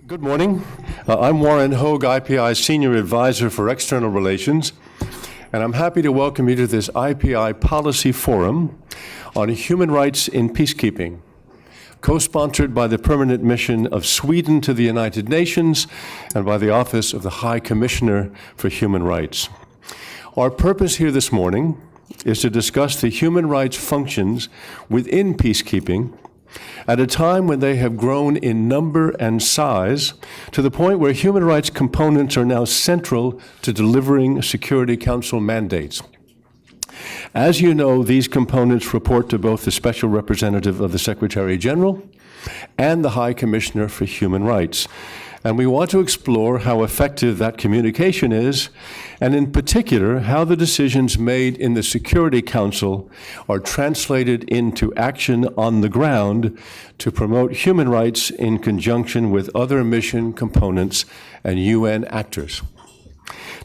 Good morning. I'm Warren Hoge, IPI Senior Adviser for External Relations, and I'm happy to welcome you to this IPI Policy Forum on Human Rights in Peacekeeping, co-sponsored by the Permanent Mission of Sweden to the United Nations and by the Office of the High Commissioner for Human Rights. Our purpose here this morning is to discuss the human rights functions within peacekeeping at a time when they have grown in number and size to the point where human rights components are now central to delivering Security Council mandates. As you know, these components report to both the Special Representative of the Secretary General and the High Commissioner for Human Rights. And we want to explore how effective that communication is, and in particular, how the decisions made in the Security Council are translated into action on the ground to promote human rights in conjunction with other mission components and UN actors.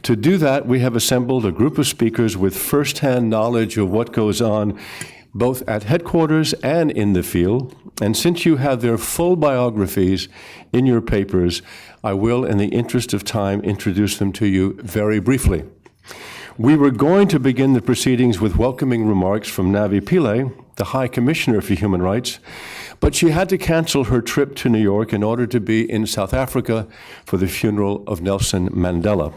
To do that, we have assembled a group of speakers with first-hand knowledge of what goes on both at headquarters and in the field. And since you have their full biographies in your papers, I will, in the interest of time, introduce them to you very briefly. We were going to begin the proceedings with welcoming remarks from Navi Pillay, the High Commissioner for Human Rights, but she had to cancel her trip to New York in order to be in South Africa for the funeral of Nelson Mandela.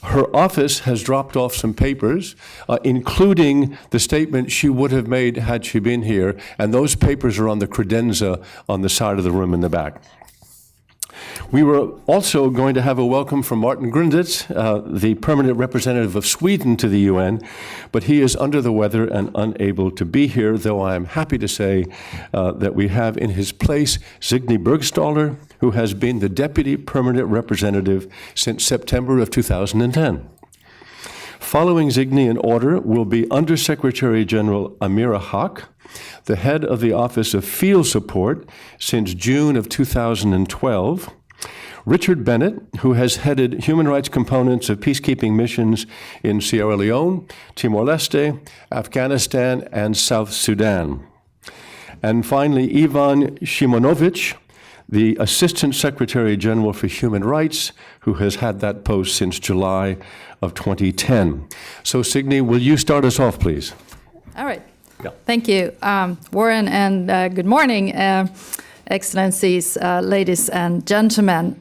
Her office has dropped off some papers, including the statement she would have made had she been here, and those papers are on the credenza on the side of the room in the back. We were also going to have a welcome from Martin Grunditz, the permanent representative of Sweden to the UN, but he is under the weather and unable to be here, though I am happy to say that we have in his place Signe Bergstaller, who has been the deputy permanent representative since September of 2010. Following Signe in order will be Undersecretary General Amira Haq, the head of the Office of Field Support since June of 2012, Richard Bennett, who has headed human rights components of peacekeeping missions in Sierra Leone, Timor-Leste, Afghanistan, and South Sudan. And finally, Ivan Shimonovich, the Assistant Secretary General for Human Rights, who has had that post since July of 2010. So, Signe, will you start us off, please? All right. Yeah. Thank you, Warren, and good morning, Excellencies, ladies and gentlemen.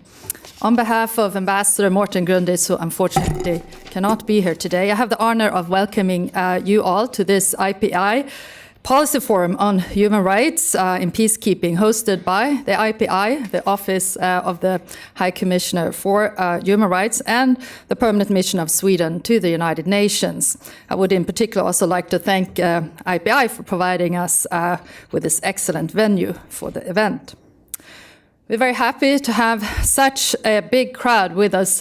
On behalf of Ambassador Martin Grunditz, who unfortunately cannot be here today, I have the honor of welcoming you all to this IPI Policy Forum on Human Rights in Peacekeeping, hosted by the IPI, the Office of the High Commissioner for Human Rights, and the Permanent Mission of Sweden to the United Nations. I would in particular also like to thank IPI for providing us with this excellent venue for the event. We're very happy to have such a big crowd with us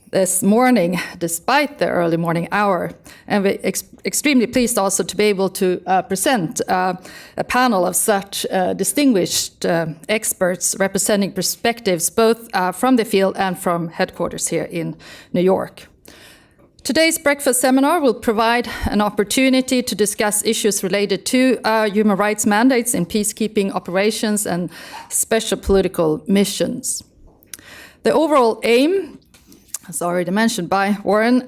this morning, despite the early morning hour. And we're extremely pleased also to be able to present a panel of such distinguished experts representing perspectives both from the field and from headquarters here in New York. Today's breakfast seminar will provide an opportunity to discuss issues related to human rights mandates in peacekeeping operations and special political missions. The overall aim, as already mentioned by Warren,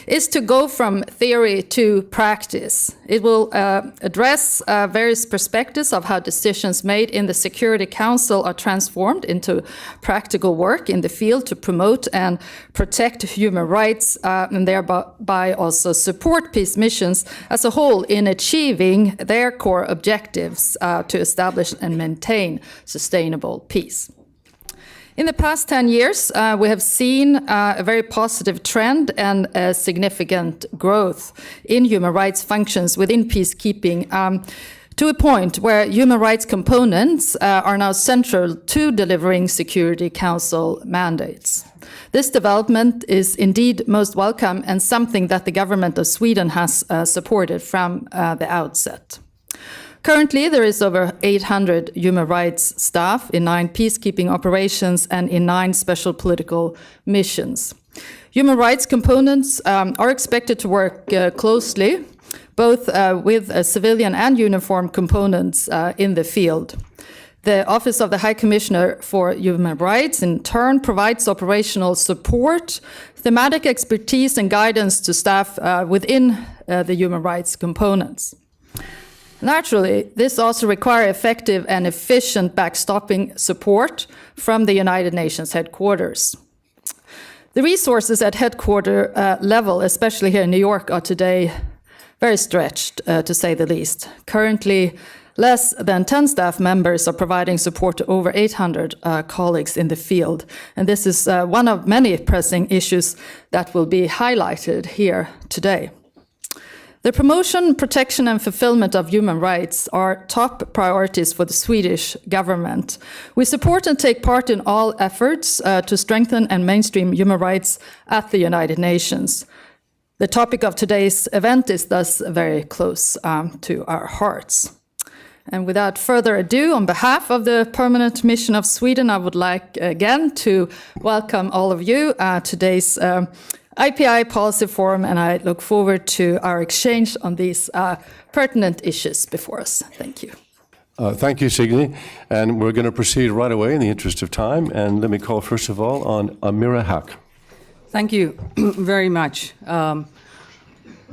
is to go from theory to practice. It will address various perspectives of how decisions made in the Security Council are transformed into practical work in the field to promote and protect human rights and thereby also support peace missions as a whole in achieving their core objectives to establish and maintain sustainable peace. In the past 10 years, we have seen a very positive trend and a significant growth in human rights functions within peacekeeping to a point where human rights components are now central to delivering Security Council mandates. This development is indeed most welcome and something that the government of Sweden has supported from the outset. Currently, there is over 800 human rights staff in 9 peacekeeping operations and in 9 special political missions. Human rights components are expected to work closely, both with civilian and uniformed components in the field. The Office of the High Commissioner for Human Rights, in turn, provides operational support, thematic expertise, and guidance to staff within the human rights components. Naturally, this also requires effective and efficient backstopping support from the United Nations headquarters. The resources at headquarter level, especially here in New York, are today very stretched, to say the least. Currently, less than 10 staff members are providing support to over 800 colleagues in the field. And this is one of many pressing issues that will be highlighted here today. The promotion, protection, and fulfillment of human rights are top priorities for the Swedish government. We support and take part in all efforts to strengthen and mainstream human rights at the United Nations. The topic of today's event is thus very close to our hearts. And without further ado, on behalf of the Permanent Mission of Sweden, I would like again to welcome all of you today's IPI Policy Forum, and I look forward to our exchange on these pertinent issues before us. Thank you. Thank you, Signe. And we're going to proceed right away in the interest of time. And let me call, first of all, on Amira Haque. Thank you very much.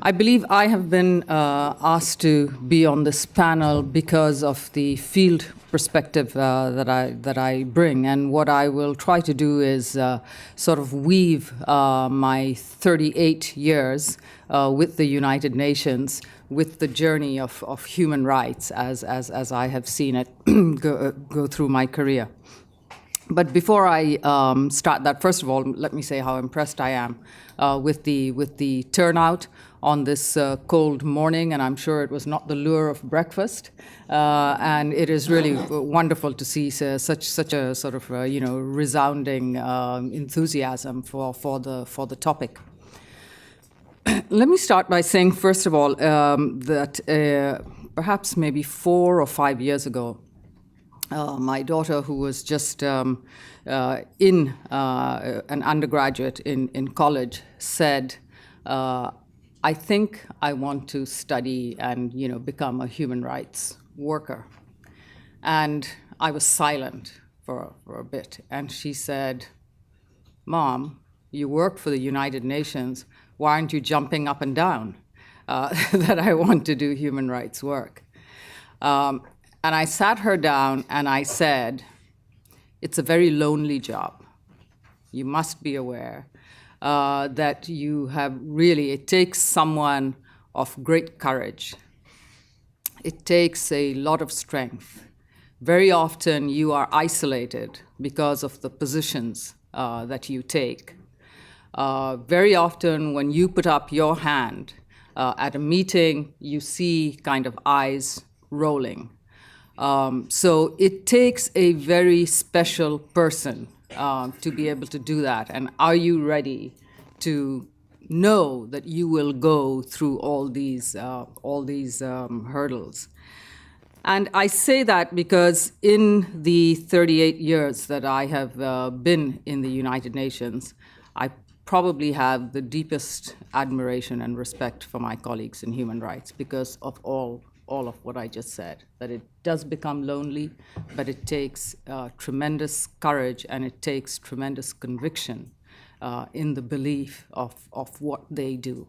I believe I have been asked to be on this panel because of the field perspective that I bring, and what I will try to do is sort of weave my 38 years with the United Nations with the journey of human rights as I have seen it go through my career. But before I start that, first of all, let me say how impressed I am with the turnout on this cold morning, and I'm sure it was not the lure of breakfast. And it is really wonderful to see such a sort of resounding enthusiasm for the topic. Let me start by saying, first of all, that perhaps maybe 4 or 5 years ago, my daughter, who was just in an undergraduate in college, said, I think I want to study and become a human rights worker. And I was silent for a bit. And she said, Mom, you work for the United Nations. Why aren't you jumping up and down that I want to do human rights work? And I sat her down and I said, it's a very lonely job. You must be aware that you have really, it takes someone of great courage. It takes a lot of strength. Very often you are isolated because of the positions that you take. Very often when you put up your hand at a meeting, you see kind of eyes rolling. So it takes a very special person to be able to do that. And are you ready to know that you will go through all these hurdles? And I say that because in the 38 years that I have been in the United Nations, I probably have the deepest admiration and respect for my colleagues in human rights because of all of what I just said, that it does become lonely, but it takes tremendous courage and it takes tremendous conviction in the belief of what they do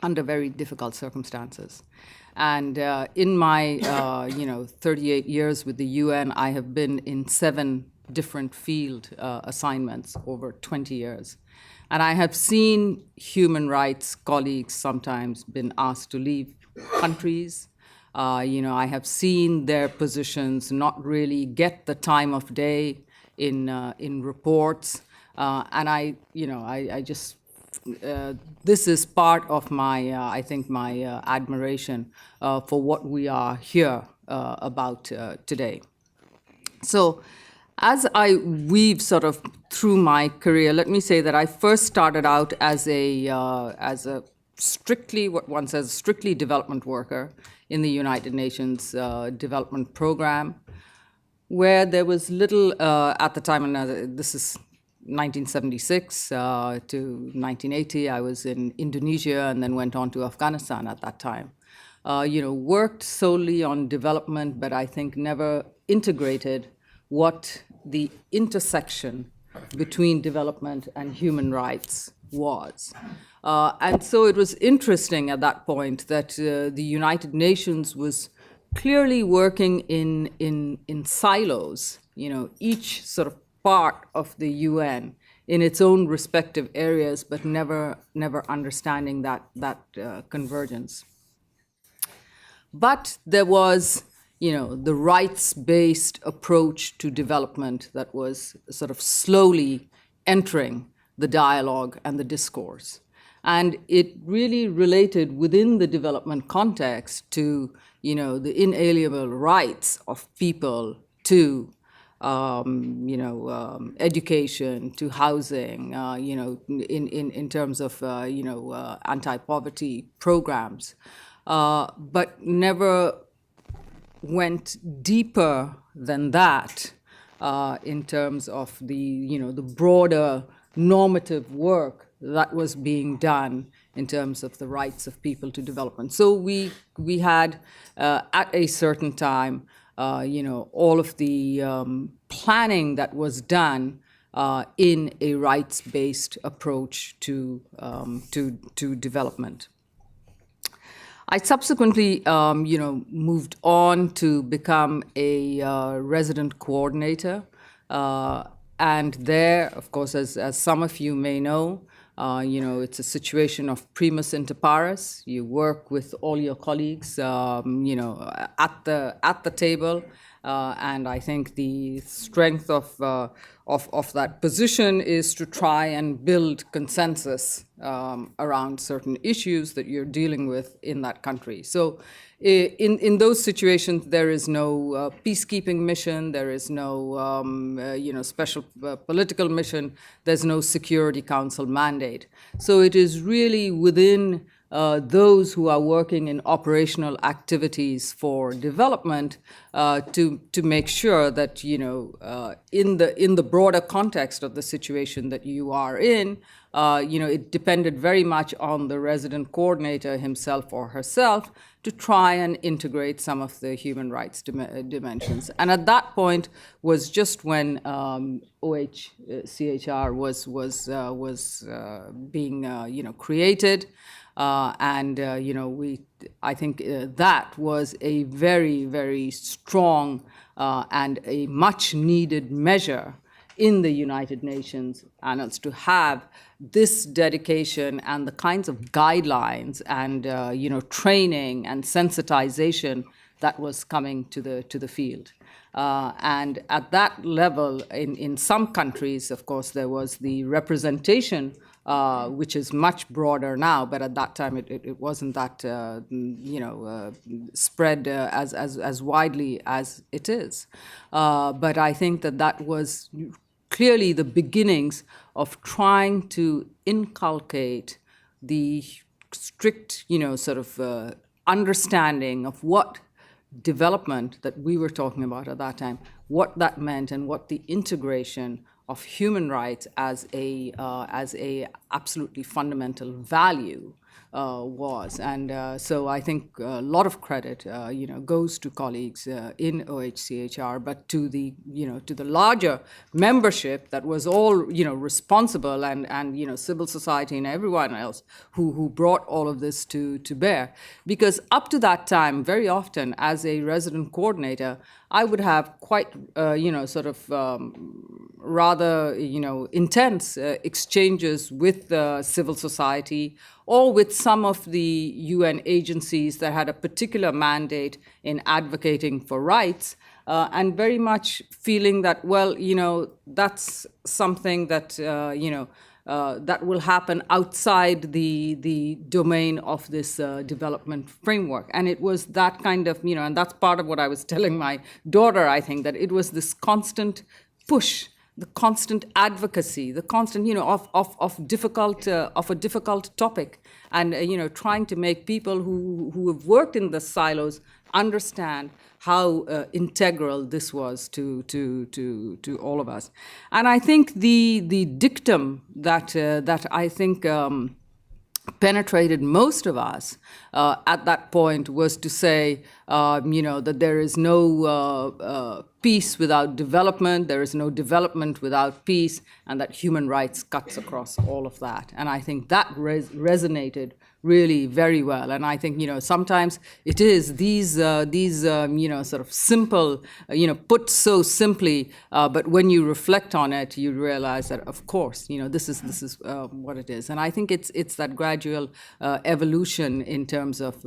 under very difficult circumstances. And in my 38 years with the UN, I have been in 7 different field assignments over 20 years. And I have seen human rights colleagues sometimes been asked to leave countries. I have seen their positions not really get the time of day in reports, and I just this is part of my I think my admiration for what we are here about today. So, as I weave sort of through my career, let me say that I first started out as a strictly, what one says, strictly development worker in the United Nations Development Program, where there was little at the time, and this is 1976 to 1980, I was in Indonesia and then went on to Afghanistan at that time. Worked solely on development, but I think never integrated what the intersection between development and human rights was. And so it was interesting at that point that the United Nations was clearly working in silos, each sort of part of the UN in its own respective areas, but never understanding that convergence. But there was, the rights-based approach to development that was sort of slowly entering the dialogue and the discourse. And it really related within the development context to, the inalienable rights of people to, education, to housing, in terms of, anti-poverty programs, but never went deeper than that in terms of the broader normative work that was being done in terms of the rights of people to development. So we had at a certain time, all of the planning that was done in a rights-based approach to development. I subsequently, moved on to become a resident coordinator. And there, of course, as some of you may know, it's a situation of primus inter pares. You work with all your colleagues, at the table. And I think the strength of that position is to try and build consensus around certain issues that you're dealing with in that country. So in those situations, there is no peacekeeping mission, there is no special political mission, there's no Security Council mandate. So it is really within those who are working in operational activities for development to make sure that in the broader context of the situation that you are in, it depended very much on the resident coordinator himself or herself to try and integrate some of the human rights dimensions. And at that point was just when OHCHR was being created. I think that was a very, very strong and a much needed measure in the United Nations annals to have this dedication and the kinds of guidelines and training and sensitization that was coming to the field. And at that level, in some countries, of course, there was the representation, which is much broader now, but at that time it wasn't that spread as widely as it is. But I think that was clearly the beginnings of trying to inculcate the strict, understanding of what development that we were talking about at that time, what that meant, and what the integration of human rights as a absolutely fundamental value was. And so I think a lot of credit, goes to colleagues in OHCHR, but to the larger membership that was all, responsible, and civil society and everyone else who brought all of this to bear. Because up to that time, very often as a resident coordinator, I would have quite, rather, intense exchanges with civil society or with some of the UN agencies that had a particular mandate in advocating for rights, and very much feeling that, well, that's something that, that will happen outside the domain of this development framework. And it was that kind of, and that's part of what I was telling my daughter, I think, that it was this constant push, the constant advocacy, the constant, of a difficult topic, and trying to make people who have worked in the silos understand how integral this was to all of us. And I think the dictum that I think penetrated most of us at that point was to say, that there is no peace without development, there is no development without peace, and that human rights cuts across all of that. And I think that resonated really very well. And I think, sometimes it is these sort of simple, put so simply, but when you reflect on it, you realize that, of course, this is what it is. And I think it's that gradual evolution in terms of,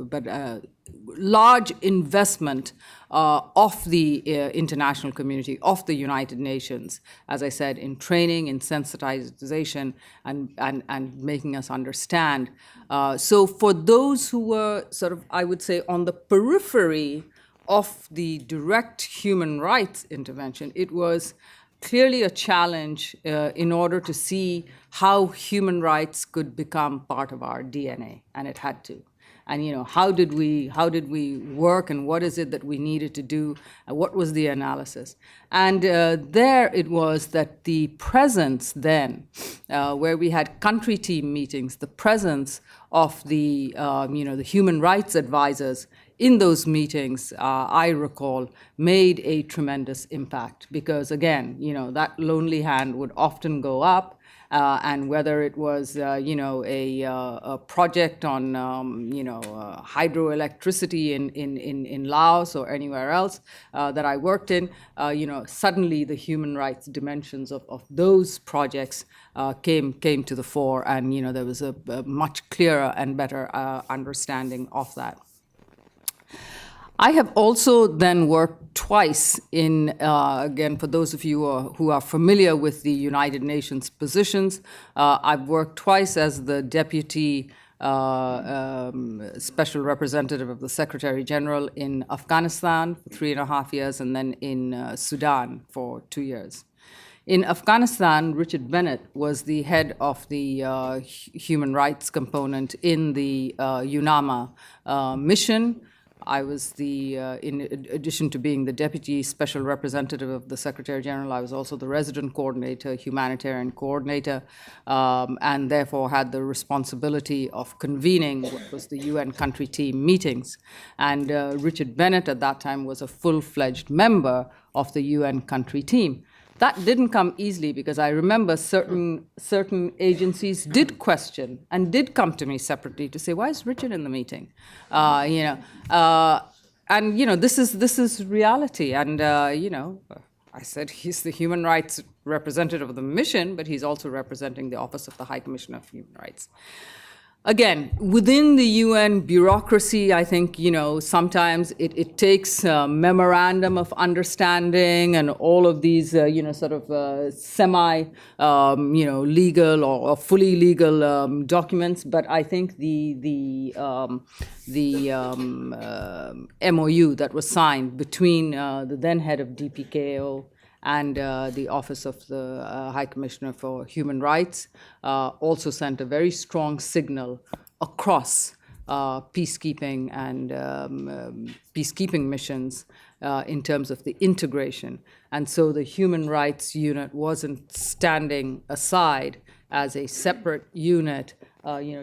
large investment of the international community, of the United Nations, as I said, in training, in sensitization, and making us understand. So for those who were sort of, I would say, on the periphery of the direct human rights intervention, it was clearly a challenge in order to see how human rights could become part of our DNA, and it had to. And how did we work, and what is it that we needed to do, and what was the analysis? And there it was that the presence then, where we had country team meetings, the presence of the the human rights advisors in those meetings, I recall, made a tremendous impact, because again, that lonely hand would often go up. And whether it was, a project on, hydroelectricity in Laos or anywhere else that I worked in, suddenly the human rights dimensions of those projects came to the fore, and there was a much clearer and better understanding of that. I have also then worked twice in, again, for those of you who are familiar with the United Nations positions, I've worked twice as the Deputy Special Representative of the Secretary General in Afghanistan for 3.5 years, and then in Sudan for 2 years. In Afghanistan, Richard Bennett was the head of the human rights component in the UNAMA mission. I was in addition to being the Deputy Special Representative of the Secretary General, I was also the resident coordinator, humanitarian coordinator, and therefore had the responsibility of convening what was the UN country team meetings. And Richard Bennett at that time was a full-fledged member of the UN country team. That didn't come easily, because I remember certain agencies did question and did come to me separately to say, why is Richard in the meeting? This is reality. And, I said he's the human rights representative of the mission, but he's also representing the Office of the High Commissioner of Human Rights. Again, within the UN bureaucracy, I think, sometimes it takes a memorandum of understanding and all of these, semi-legal or fully legal documents. But I think the MOU that was signed between the then head of DPKO and the Office of the High Commissioner for Human Rights also sent a very strong signal across peacekeeping and peacekeeping missions in terms of the integration. And so the Human Rights Unit wasn't standing aside as a separate unit,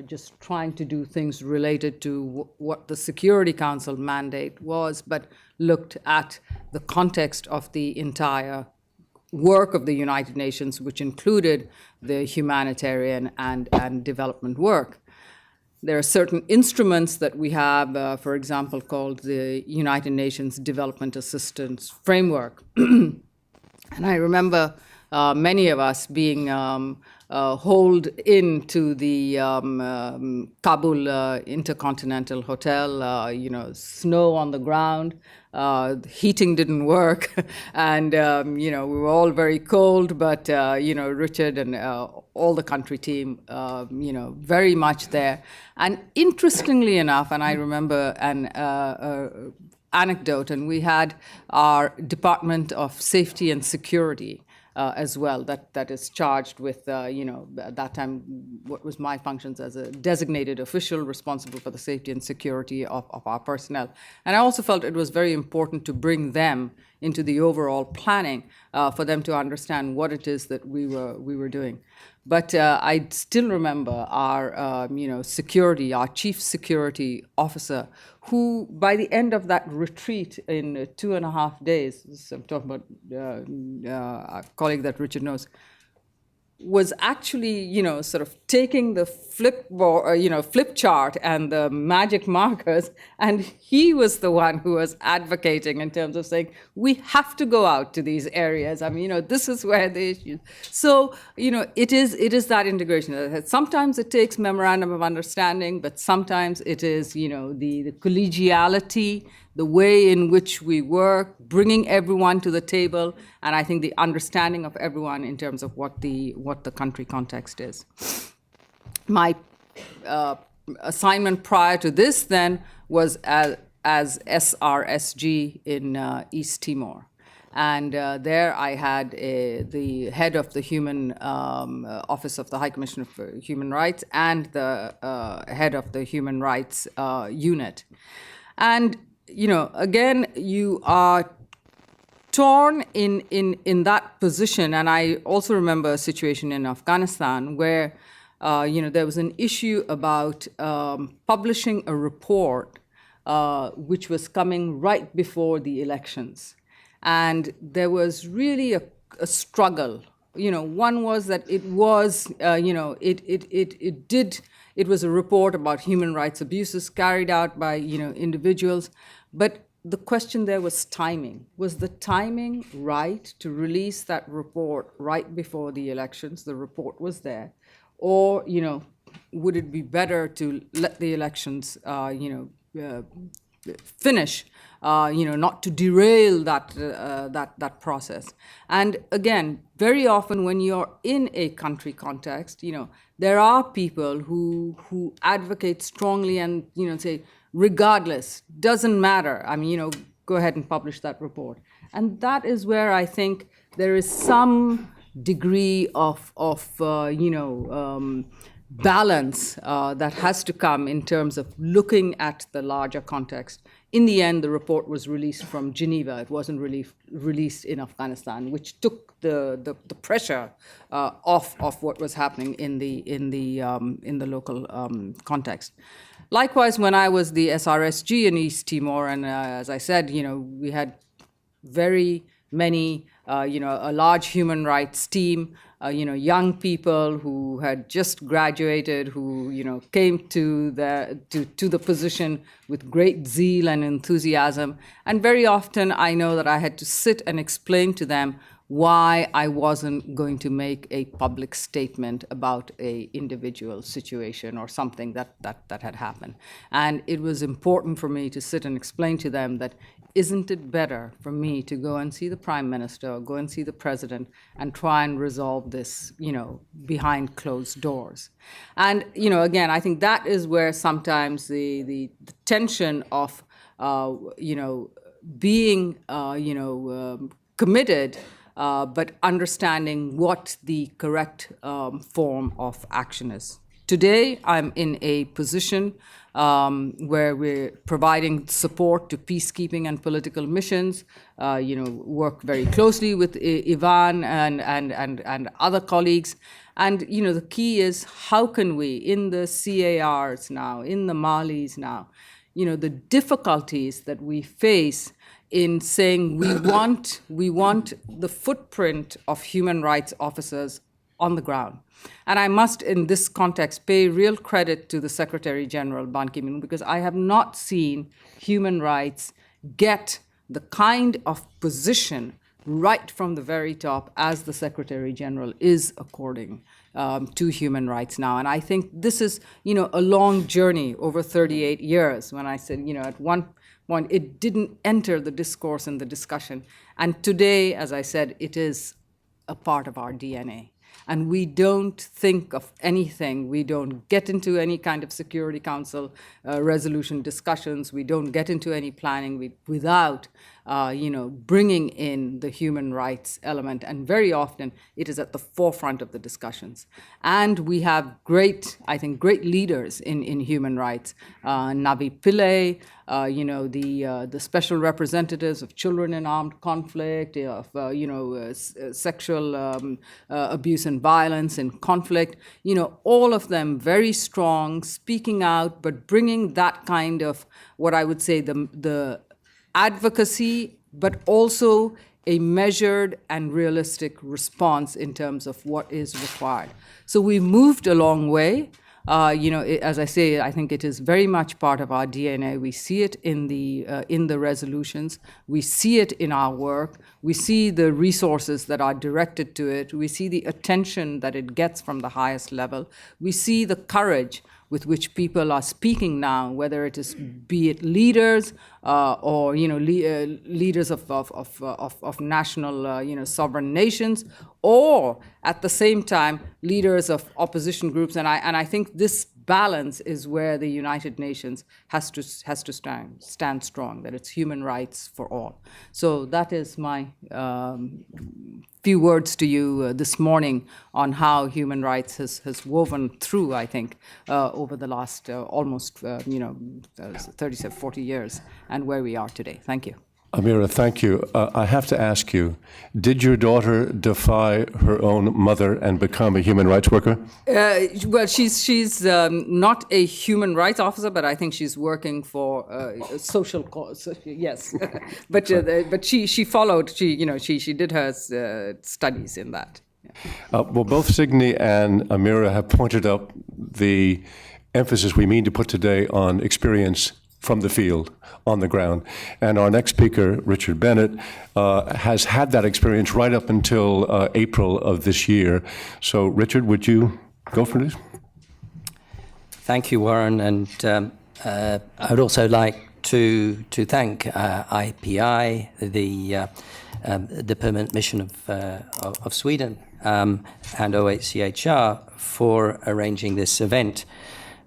just trying to do things related to what the Security Council mandate was, but looked at the context of the entire work of the United Nations, which included the humanitarian and development work. There are certain instruments that we have, for example, called the United Nations Development Assistance Framework. And I remember many of us being holed into the Kabul Intercontinental Hotel, snow on the ground, heating didn't work, and, we were all very cold, but, Richard and all the country team, very much there. And interestingly enough, and I remember an anecdote, and we had our Department of Safety and Security as well, that is charged with, at that time, what was my functions as a designated official responsible for the safety and security of our personnel. And I also felt it was very important to bring them into the overall planning for them to understand what it is that we were doing. But I still remember our, security, our chief security officer, who by the end of that retreat in 2.5 days, I'm talking about a colleague that Richard knows, was actually, sort of taking the flip chart and the magic markers, and he was the one who was advocating in terms of saying, we have to go out to these areas. I mean, this is where the issue. So, it is that integration. Sometimes it takes memorandum of understanding, but sometimes it is, the collegiality, the way in which we work, bringing everyone to the table, and I think the understanding of everyone in terms of what the country context is. My assignment prior to this then was as SRSG in East Timor. And there I had the head of the Human Office of the High Commissioner for Human Rights and the head of the Human Rights Unit. And again, you are torn in that position. And I also remember a situation in Afghanistan where, there was an issue about publishing a report which was coming right before the elections. And there was really a struggle. One was that it was, it was a report about human rights abuses carried out by, individuals. But the question there was timing. Was the timing right to release that report right before the elections? The report was there. Or, would it be better to let the elections, finish, not to derail that process. And again, very often when you're in a country context, there are people who advocate strongly and say, regardless, doesn't matter. I mean, go ahead and publish that report. And that is where I think there is some degree of balance that has to come in terms of looking at the larger context. In the end, the report was released from Geneva. It wasn't released in Afghanistan, which took the pressure off of what was happening in the local context. Likewise, when I was the SRSG in East Timor, and as I said, we had very many, a large human rights team, young people who had just graduated, who, came to the position with great zeal and enthusiasm. And very often I know that I had to sit and explain to them why I wasn't going to make a public statement about a individual situation or something that had happened. And it was important for me to sit and explain to them that isn't it better for me to go and see the prime minister or go and see the president and try and resolve this, behind closed doors? And, again, I think that is where sometimes the tension of, being, committed, but understanding what the correct form of action is. Today, I'm in a position where we're providing support to peacekeeping and political missions, work very closely with Ivan and other colleagues. And, the key is how can we, in the CARs now, in the Malis now, the difficulties that we face in saying we want the footprint of human rights officers on the ground. And I must, in this context, pay real credit to the Secretary General, Ban Ki-moon, because I have not seen human rights get the kind of position right from the very top as the Secretary General is according to human rights now. And I think this is, a long journey over 38 years. When I said, at one point, it didn't enter the discourse and the discussion. And today, as I said, it is a part of our DNA. And we don't think of anything. We don't get into any kind of Security Council resolution discussions. We don't get into any planning without bringing in the human rights element. And very often it is at the forefront of the discussions. And we have great leaders in human rights. Navi Pillay, the special representatives of children in armed conflict, of sexual abuse and violence in conflict, all of them very strong, speaking out, but bringing that kind of, what I would say, the advocacy, but also a measured and realistic response in terms of what is required. So we moved a long way. As I say, I think it is very much part of our DNA. We see it in the resolutions. We see it in our work. We see the resources that are directed to it. We see the attention that it gets from the highest level. We see the courage with which people are speaking now, whether it is, be it leaders or leaders of national sovereign nations, or at the same time leaders of opposition groups. And I think this balance is where the United Nations has to stand strong, that it's human rights for all. So that is my few words to you this morning on how human rights has woven through, I think, over the last almost 37, 40 years, and where we are today. Thank you. Amira, thank you. I have to ask you, did your daughter defy her own mother and become a human rights worker? Well, she's not a human rights officer, but I think she's working for a social cause. Yes, but she followed. She did her studies in that. Yeah. Well, both Signe and Amira have pointed out the emphasis we mean to put today on experience from the field, on the ground. And our next speaker, Richard Bennett, has had that experience right up until April of this year. So, Richard, would you go for this? Thank you, Warren. And I would also like to thank IPI, the permanent mission of Sweden, and OHCHR for arranging this event.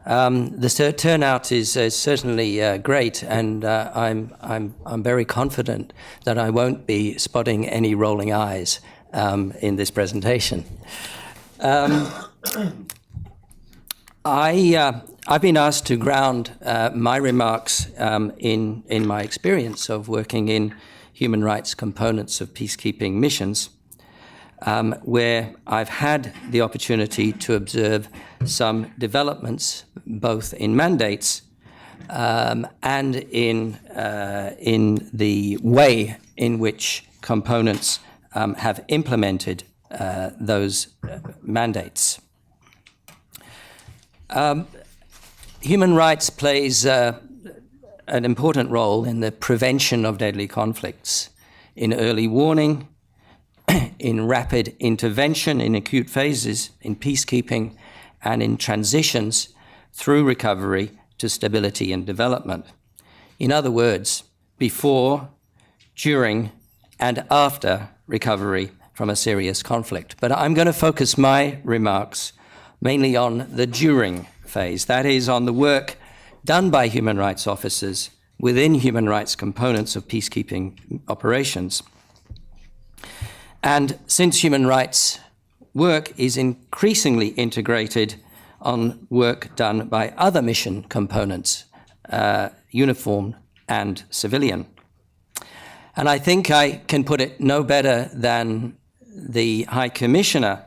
The turnout is certainly great, and I'm very confident that I won't be spotting any rolling eyes in this presentation. I've been asked to ground my remarks in my experience of working in human rights components of peacekeeping missions, where I've had the opportunity to observe some developments, both in mandates and in the way in which components have implemented those mandates. Human rights plays an important role in the prevention of deadly conflicts, in early warning, in rapid intervention in acute phases, in peacekeeping, and in transitions through recovery to stability and development. In other words, before, during, and after recovery from a serious conflict. But I'm going to focus my remarks mainly on the during phase, that is, on the work done by human rights officers within human rights components of peacekeeping operations. And since human rights work is increasingly integrated on work done by other mission components, uniform and civilian. And I think I can put it no better than the High Commissioner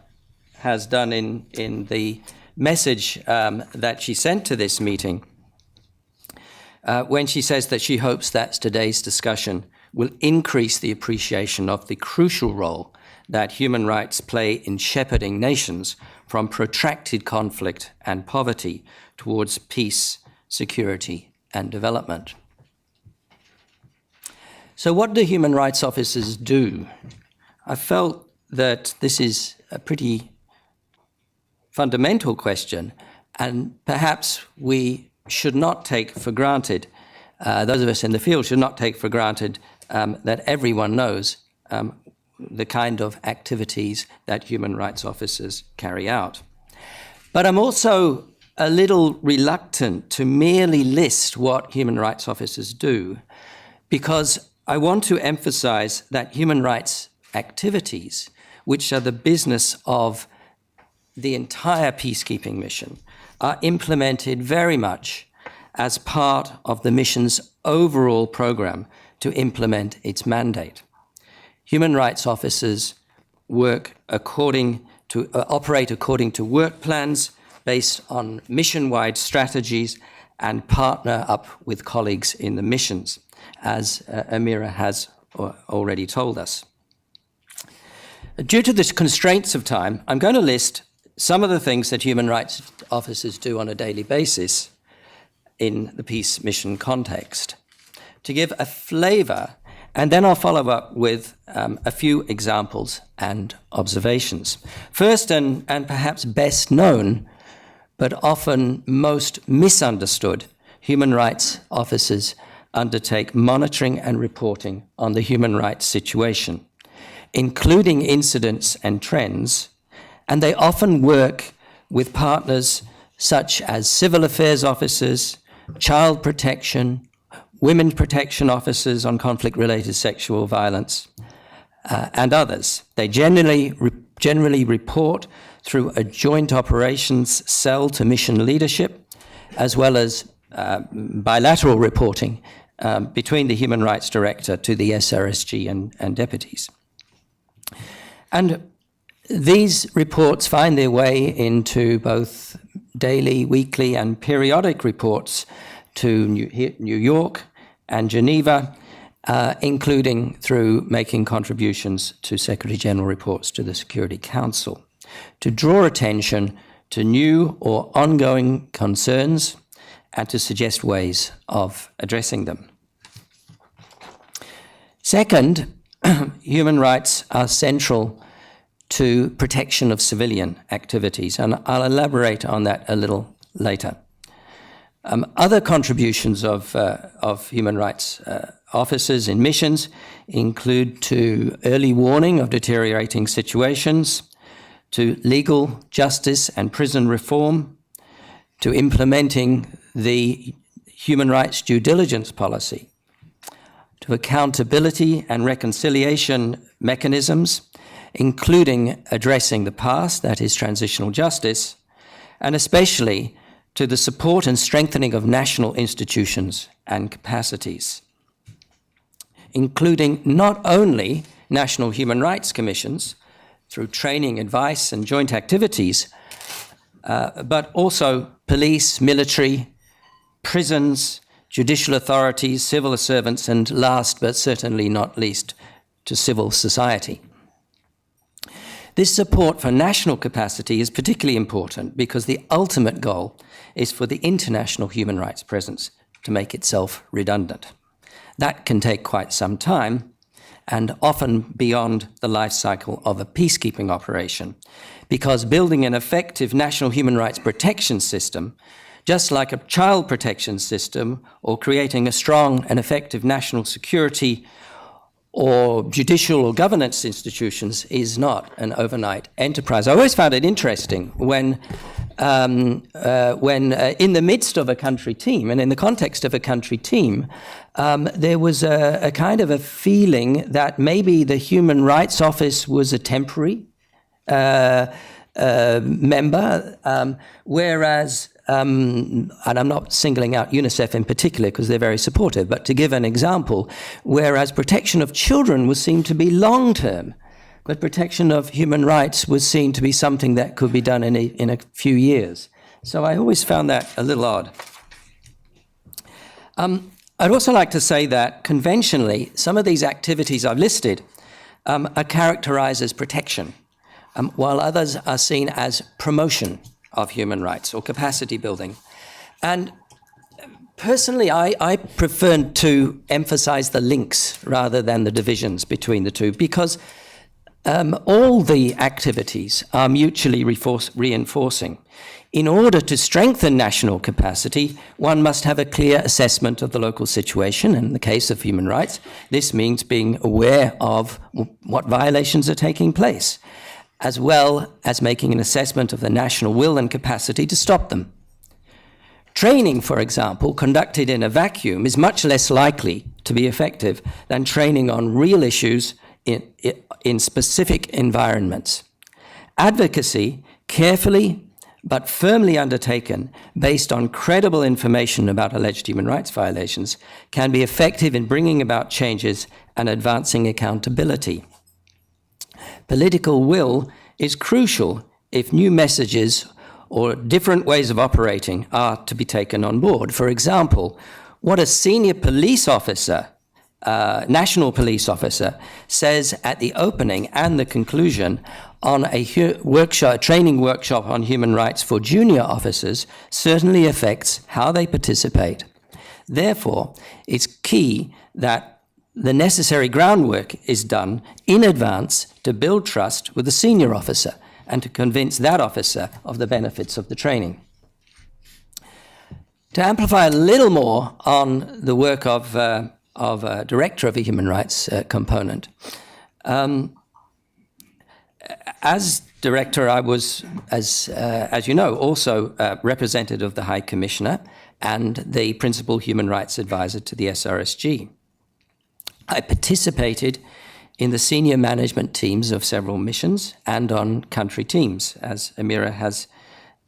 has done in the message that she sent to this meeting, when she says that she hopes that today's discussion will increase the appreciation of the crucial role that human rights play in shepherding nations from protracted conflict and poverty towards peace, security, and development. So what do human rights officers do? I felt that this is a pretty fundamental question, and perhaps we should not take for granted, those of us in the field should not take for granted that everyone knows the kind of activities that human rights officers carry out. But I'm also a little reluctant to merely list what human rights officers do, because I want to emphasize that human rights activities, which are the business of the entire peacekeeping mission, are implemented very much as part of the mission's overall program to implement its mandate. Human rights officers operate according to work plans based on mission-wide strategies and partner up with colleagues in the missions, as Amira has already told us. Due to the constraints of time, I'm going to list some of the things that human rights officers do on a daily basis in the peace mission context to give a flavor, and then I'll follow up with a few examples and observations. First, and perhaps best known, but often most misunderstood, human rights officers undertake monitoring and reporting on the human rights situation, including incidents and trends, and they often work with partners such as civil affairs officers, child protection, women protection officers on conflict-related sexual violence, and others. They generally report through a joint operations cell to mission leadership, as well as bilateral reporting between the Human Rights Director to the SRSG and deputies. And these reports find their way into both daily, weekly, and periodic reports to New York and Geneva, including through making contributions to Secretary General reports to the Security Council, to draw attention to new or ongoing concerns and to suggest ways of addressing them. Second, human rights are central to protection of civilian activities, and I'll elaborate on that a little later. Other contributions of human rights officers in missions include to early warning of deteriorating situations, to legal justice and prison reform, to implementing the human rights due diligence policy, to accountability and reconciliation mechanisms, including addressing the past, that is transitional justice, and especially to the support and strengthening of national institutions and capacities, including not only national human rights commissions through training, advice, and joint activities, but also police, military, prisons, judicial authorities, civil servants, and last but certainly not least, to civil society. This support for national capacity is particularly important because the ultimate goal is for the international human rights presence to make itself redundant. That can take quite some time and often beyond the life cycle of a peacekeeping operation, because building an effective national human rights protection system, just like a child protection system or creating a strong and effective national security or judicial or governance institutions, is not an overnight enterprise. I always found it interesting when in the midst of a country team and in the context of a country team, there was a kind of a feeling that maybe the Human Rights Office was a temporary member, whereas and I'm not singling out UNICEF in particular because they're very supportive, but to give an example, whereas protection of children was seen to be long-term, but protection of human rights was seen to be something that could be done in a few years. So I always found that a little odd. I'd also like to say that conventionally, some of these activities I've listed are characterized as protection, while others are seen as promotion of human rights or capacity building. And personally, I prefer to emphasize the links rather than the divisions between the two, because all the activities are mutually reinforcing. In order to strengthen national capacity, one must have a clear assessment of the local situation. In the case of human rights, this means being aware of what violations are taking place, as well as making an assessment of the national will and capacity to stop them. Training, for example, conducted in a vacuum is much less likely to be effective than training on real issues in specific environments. Advocacy, carefully but firmly undertaken based on credible information about alleged human rights violations, can be effective in bringing about changes and advancing accountability. Political will is crucial if new messages or different ways of operating are to be taken on board. For example, what a senior police officer, national police officer, says at the opening and the conclusion on a training workshop on human rights for junior officers certainly affects how they participate. Therefore, it's key that the necessary groundwork is done in advance to build trust with the senior officer and to convince that officer of the benefits of the training. To amplify a little more on the work of a director of a human rights component, as director, I was, as you know, also representative of the High Commissioner and the principal human rights advisor to the SRSG. I participated in the senior management teams of several missions and on country teams, as Amira has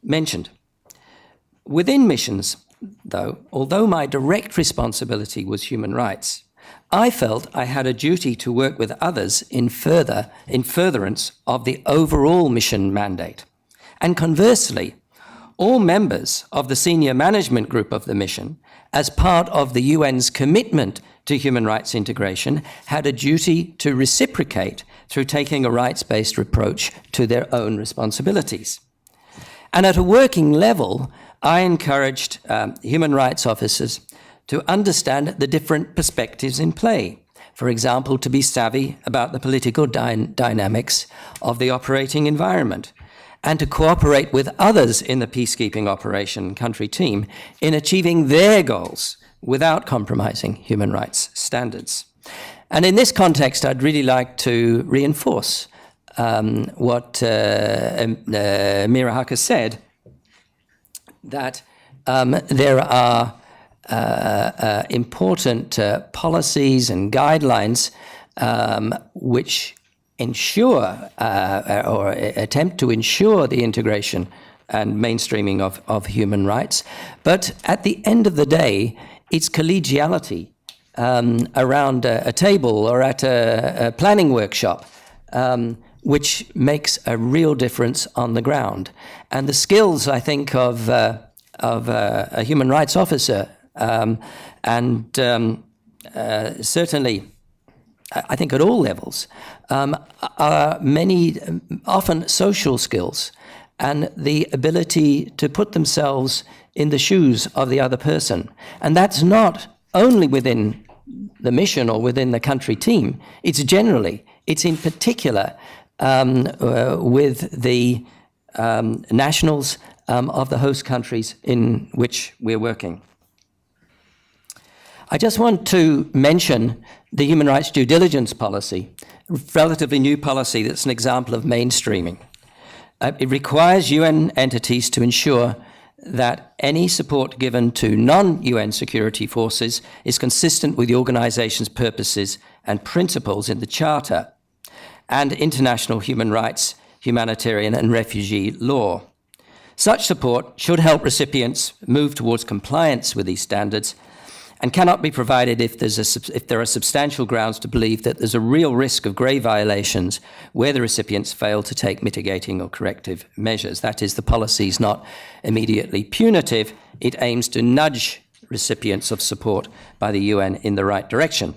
mentioned. Within missions, though, although my direct responsibility was human rights, I felt I had a duty to work with others in furtherance of the overall mission mandate. And conversely, all members of the senior management group of the mission, as part of the UN's commitment to human rights integration, had a duty to reciprocate through taking a rights-based approach to their own responsibilities. And at a working level, I encouraged human rights officers to understand the different perspectives in play. For example, to be savvy about the political dynamics of the operating environment, and to cooperate with others in the peacekeeping operation country team in achieving their goals without compromising human rights standards. And in this context, I'd really like to reinforce what Amira Hoge said, that there are important policies and guidelines which ensure or attempt to ensure the integration and mainstreaming of human rights. But at the end of the day, it's collegiality around a table or at a planning workshop which makes a real difference on the ground. And the skills, I think, of a human rights officer certainly, I think at all levels, are often social skills and the ability to put themselves in the shoes of the other person. And that's not only within the mission or within the country team, it's generally, it's in particular with the nationals of the host countries in which we're working. I just want to mention the human rights due diligence policy, a relatively new policy that's an example of mainstreaming. It requires UN entities to ensure that any support given to non-UN security forces is consistent with the organization's purposes and principles in the Charter and international human rights, humanitarian and refugee law. Such support should help recipients move towards compliance with these standards and cannot be provided if there are substantial grounds to believe that there's a real risk of grave violations where the recipients fail to take mitigating or corrective measures. That is, the policy is not immediately punitive. It aims to nudge recipients of support by the UN in the right direction.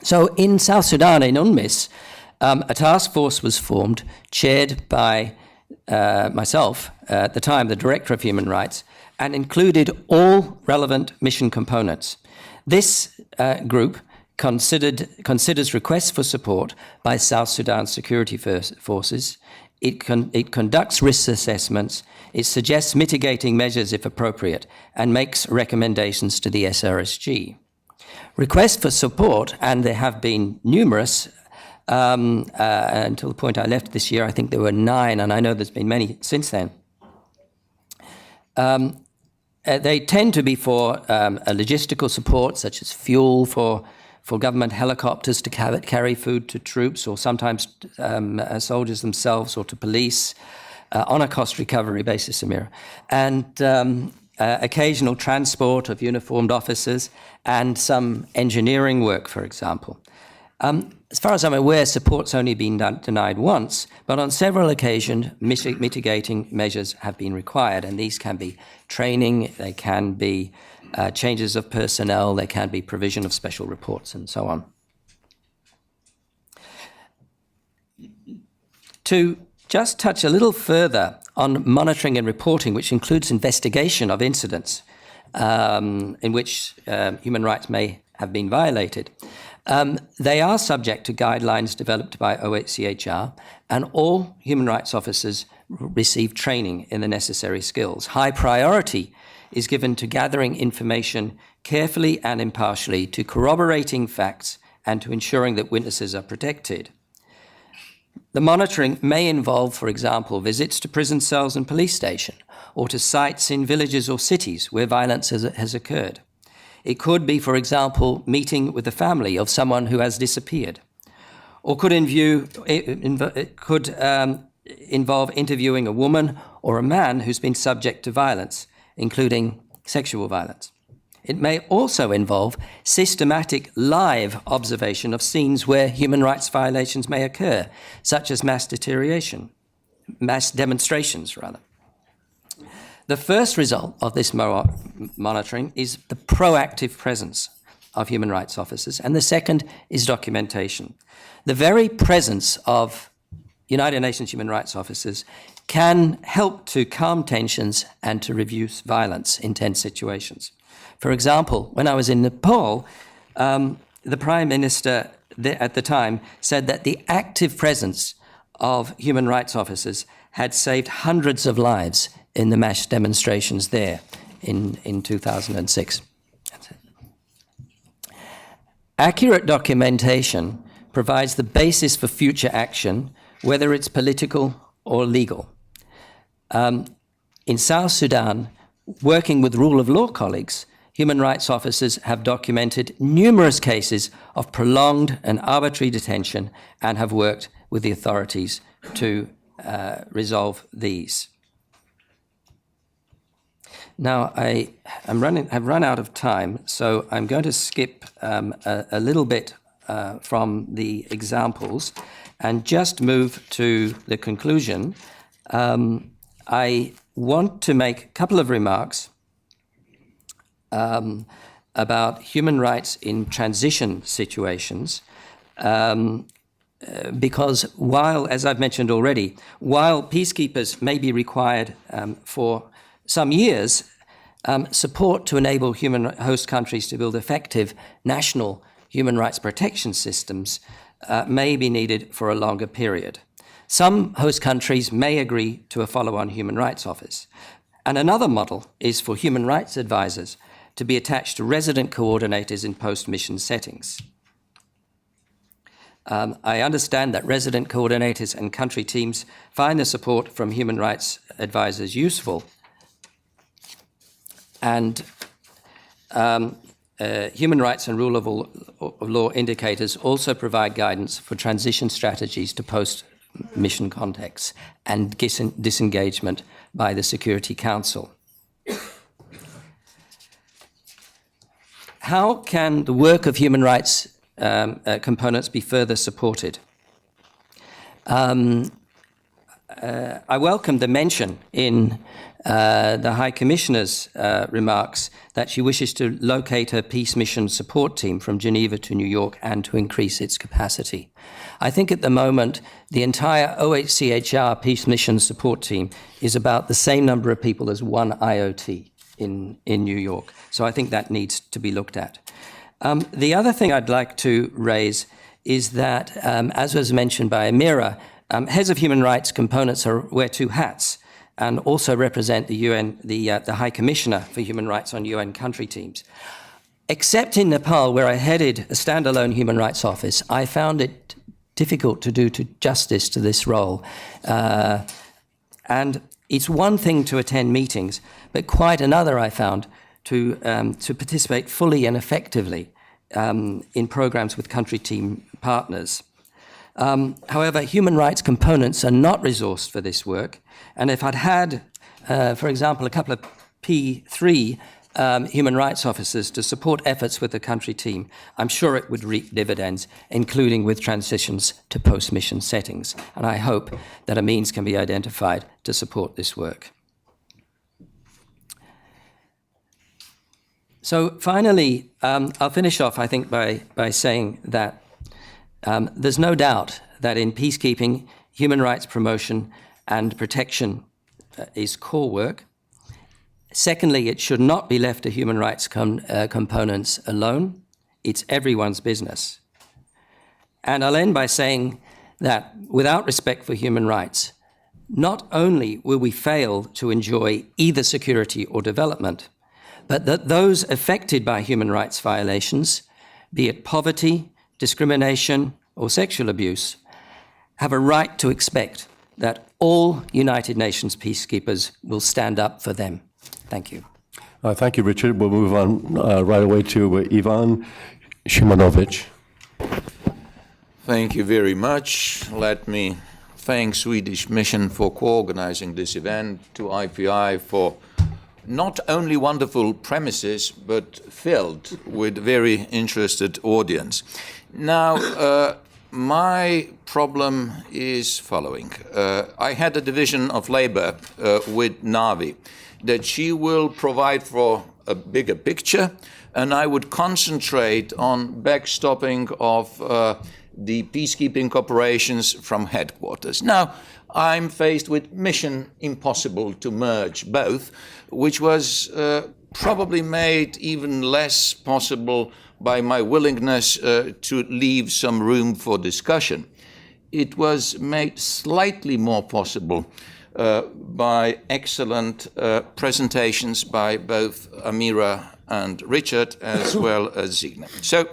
So in South Sudan, in UNMISS, a task force was formed, chaired by myself, at the time the Director of Human Rights, and included all relevant mission components. This group considers requests for support by South Sudan security forces. It conducts risk assessments. It suggests mitigating measures if appropriate, and makes recommendations to the SRSG. Requests for support, and there have been numerous, until the point I left this year, I think there were 9, and I know there's been many since then, they tend to be for a logistical support, such as fuel for government helicopters to carry food to troops, or sometimes soldiers themselves, or to police, on a cost recovery basis, Amira. And occasional transport of uniformed officers, and some engineering work, for example. As far as I'm aware, support's only been denied once, but on several occasions, mitigating measures have been required, and these can be training, they can be changes of personnel, they can be provision of special reports, and so on. To just touch a little further on monitoring and reporting, which includes investigation of incidents in which human rights may have been violated. They are subject to guidelines developed by OHCHR, and all human rights officers receive training in the necessary skills. High priority is given to gathering information carefully and impartially, to corroborating facts, and to ensuring that witnesses are protected. The monitoring may involve, for example, visits to prison cells and police stations, or to sites in villages or cities where violence has occurred. It could be, for example, meeting with the family of someone who has disappeared, or could involve interviewing a woman or a man who's been subject to violence, including sexual violence. It may also involve systematic live observation of scenes where human rights violations may occur, such as mass demonstrations, rather. The first result of this monitoring is the proactive presence of human rights officers, and the second is documentation. The very presence of United Nations human rights officers can help to calm tensions and to reduce violence in tense situations. For example, when I was in Nepal, the Prime Minister at the time said that the active presence of human rights officers had saved hundreds of lives in the mass demonstrations there in 2006. That's it. Accurate documentation provides the basis for future action, whether it's political or legal. In South Sudan, working with rule of law colleagues, human rights officers have documented numerous cases of prolonged and arbitrary detention and have worked with the authorities to resolve these. Now, I've run out of time, so I'm going to skip a little bit from the examples and just move to the conclusion. I want to make a couple of remarks about human rights in transition situations, because while, as I've mentioned already, while peacekeepers may be required for some years, support to enable host countries to build effective national human rights protection systems may be needed for a longer period. Some host countries may agree to a follow-on human rights office. And another model is for human rights advisors to be attached to resident coordinators in post-mission settings. I understand that resident coordinators and country teams find the support from human rights advisors useful. And human rights and rule of law indicators also provide guidance for transition strategies to post-mission contexts and disengagement by the Security Council. How can the work of human rights components be further supported? I welcome the mention in the High Commissioner's remarks that she wishes to locate a peace mission support team from Geneva to New York and to increase its capacity. I think at the moment, the entire OHCHR peace mission support team is about the same number of people as one IOT in New York. So I think that needs to be looked at. The other thing I'd like to raise is that, as was mentioned by Amira, heads of human rights components wear two hats and also represent the UN, the High Commissioner for Human Rights on UN country teams. Except in Nepal, where I headed a standalone human rights office, I found it difficult to do justice to this role. And it's one thing to attend meetings, but quite another, I found, to participate fully and effectively in programs with country team partners. However, human rights components are not resourced for this work, and if I'd had, for example, a couple of P3 human rights officers to support efforts with the country team, I'm sure it would reap dividends, including with transitions to post-mission settings. And I hope that a means can be identified to support this work. So finally, I'll finish off, I think, by saying that there's no doubt that in peacekeeping, human rights promotion and protection is core work. Secondly, it should not be left to human rights components alone. It's everyone's business. And I'll end by saying that without respect for human rights, not only will we fail to enjoy either security or development, but that those affected by human rights violations, be it poverty, discrimination, or sexual abuse, have a right to expect that all United Nations peacekeepers will stand up for them. Thank you. Thank you, Richard. We'll move on right away to Ivan Shimonovich. Thank you very much. Let me thank Swedish Mission for co-organizing this event, to IPI for not only wonderful premises, but filled with very interested audience. Now, my problem is following. I had a division of labor with Navi that she will provide for a bigger picture, and I would concentrate on backstopping of the peacekeeping operations from headquarters. Now, I'm faced with mission impossible to merge both, which was probably made even less possible by my willingness to leave some room for discussion. It was made slightly more possible by excellent presentations by both Amira and Richard, as well as Zigna. So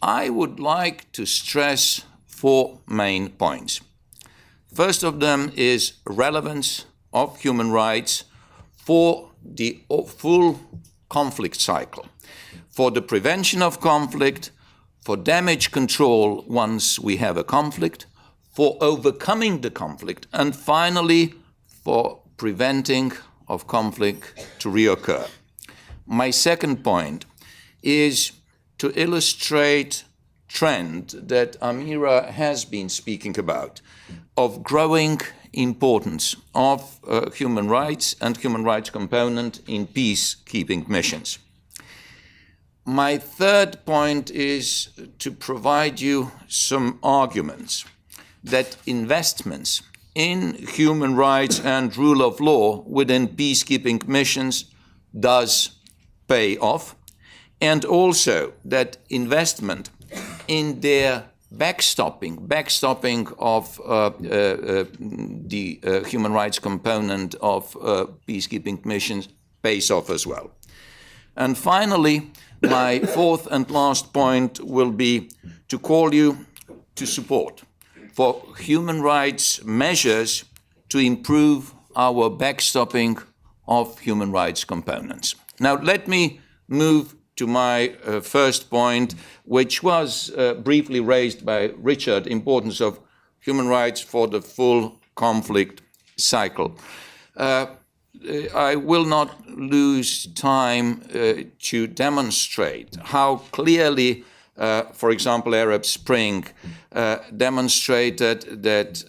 I would like to stress 4 main points. First of them is relevance of human rights for the full conflict cycle, for the prevention of conflict, for damage control once we have a conflict, for overcoming the conflict, and finally, for preventing of conflict to reoccur. My second point is to illustrate trend that Amira has been speaking about, of growing importance of human rights and human rights component in peacekeeping missions. My third point is to provide you some arguments that investments in human rights and rule of law within peacekeeping missions does pay off, and also that investment in their backstopping of the human rights component of peacekeeping missions pays off as well. And finally, my fourth and last point will be to call you to support for human rights measures to improve our backstopping of human rights components. Now, let me move to my first point, which was briefly raised by Richard, importance of human rights for the full conflict cycle. I will not lose time to demonstrate how clearly, for example, Arab Spring demonstrated that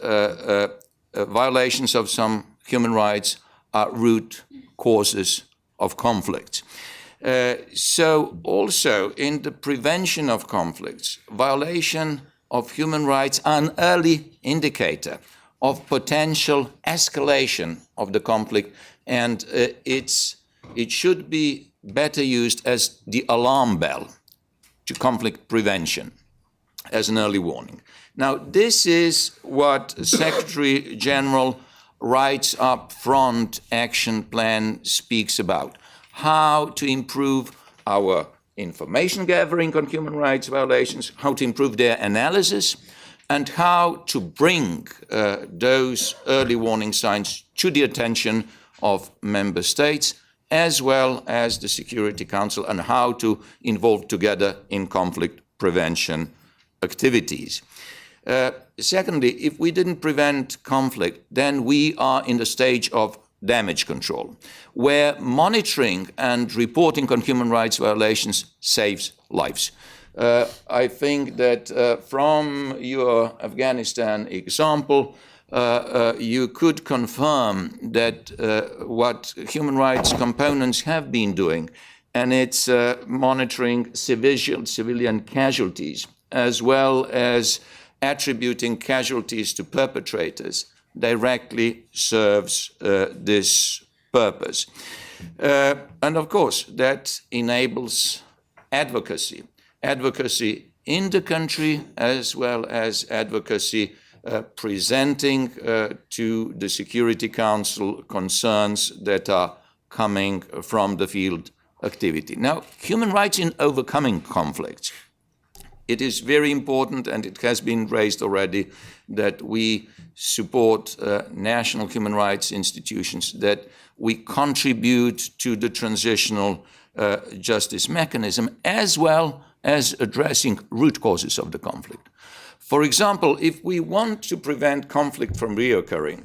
violations of some human rights are root causes of conflicts. So also in the prevention of conflicts, violation of human rights are an early indicator of potential escalation of the conflict, and it should be better used as the alarm bell to conflict prevention, as an early warning. Now, this is what Secretary General Rights Up Front Action Plan speaks about. How to improve our information gathering on human rights violations, how to improve their analysis, and how to bring those early warning signs to the attention of member states, as well as the Security Council, and how to involve together in conflict prevention activities. Secondly, if we didn't prevent conflict, then we are in the stage of damage control, where monitoring and reporting on human rights violations saves lives. I think that from your Afghanistan example, you could confirm that what human rights components have been doing, and it's monitoring civilian casualties, as well as attributing casualties to perpetrators, directly serves this purpose. And of course, that enables advocacy in the country, as well as advocacy presenting to the Security Council concerns that are coming from the field activity. Now, human rights in overcoming conflicts. It is very important, and it has been raised already, that we support national human rights institutions, that we contribute to the transitional justice mechanism, as well as addressing root causes of the conflict. For example, if we want to prevent conflict from reoccurring,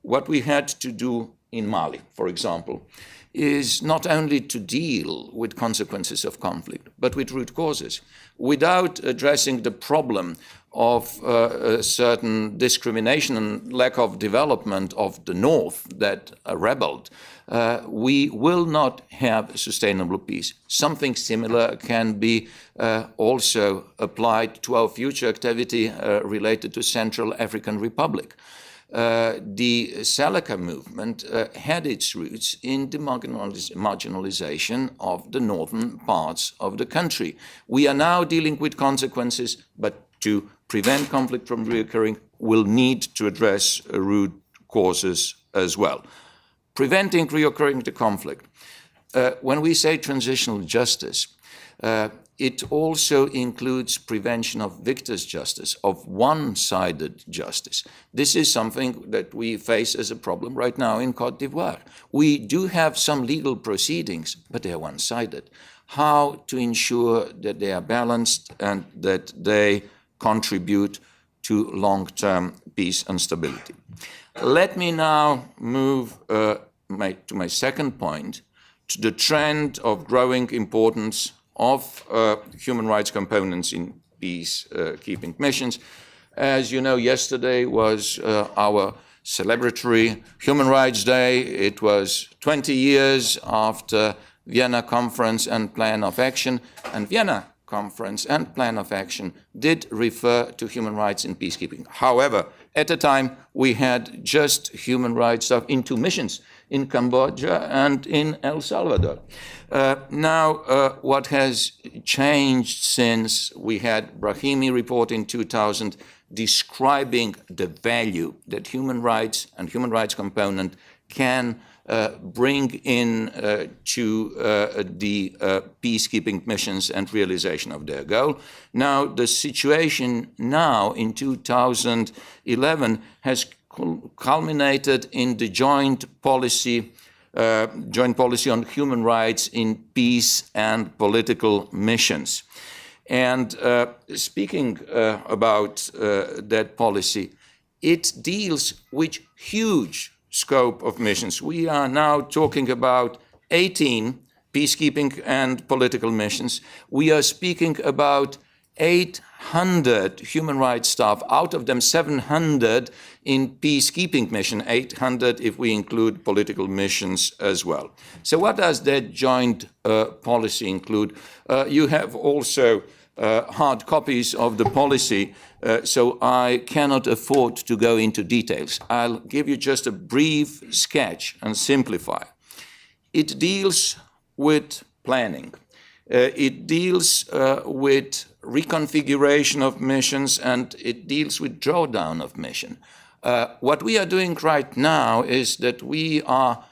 what we had to do in Mali, for example, is not only to deal with consequences of conflict, but with root causes. Without addressing the problem of certain discrimination and lack of development of the North that rebelled, we will not have sustainable peace. Something similar can be also applied to our future activity related to Central African Republic. The Salaka movement had its roots in the marginalization of the northern parts of the country. We are now dealing with consequences, but to prevent conflict from reoccurring, we'll need to address root causes as well. Preventing reoccurring the conflict. When we say transitional justice, it also includes prevention of victors' justice, of one-sided justice. This is something that we face as a problem right now in Côte d'Ivoire. We do have some legal proceedings, but they are one-sided. How to ensure that they are balanced and that they contribute to long-term peace and stability. Let me now move to my second point, to the trend of growing importance of human rights components in peacekeeping missions. As you know, yesterday was our celebratory Human Rights Day. It was 20 years after Vienna Conference and Plan of Action, and Vienna Conference and Plan of Action did refer to human rights in peacekeeping. However, at the time, we had just human rights stuff in 2 missions, in Cambodia and in El Salvador. Now, what has changed since we had Brahimi report in 2000 describing the value that human rights and human rights component can bring in to the peacekeeping missions and realization of their goal. Now, the situation now in 2011 has culminated in the joint policy on human rights in peace and political missions. And speaking about that policy, it deals with huge scope of missions. We are now talking about 18 peacekeeping and political missions. We are speaking about 800 human rights staff, out of them 700 in peacekeeping mission, 800 if we include political missions as well. So what does that joint policy include? You have also hard copies of the policy, so I cannot afford to go into details. I'll give you just a brief sketch and simplify. It deals with planning. It deals with reconfiguration of missions, and it deals with drawdown of mission. What we are doing right now is that we are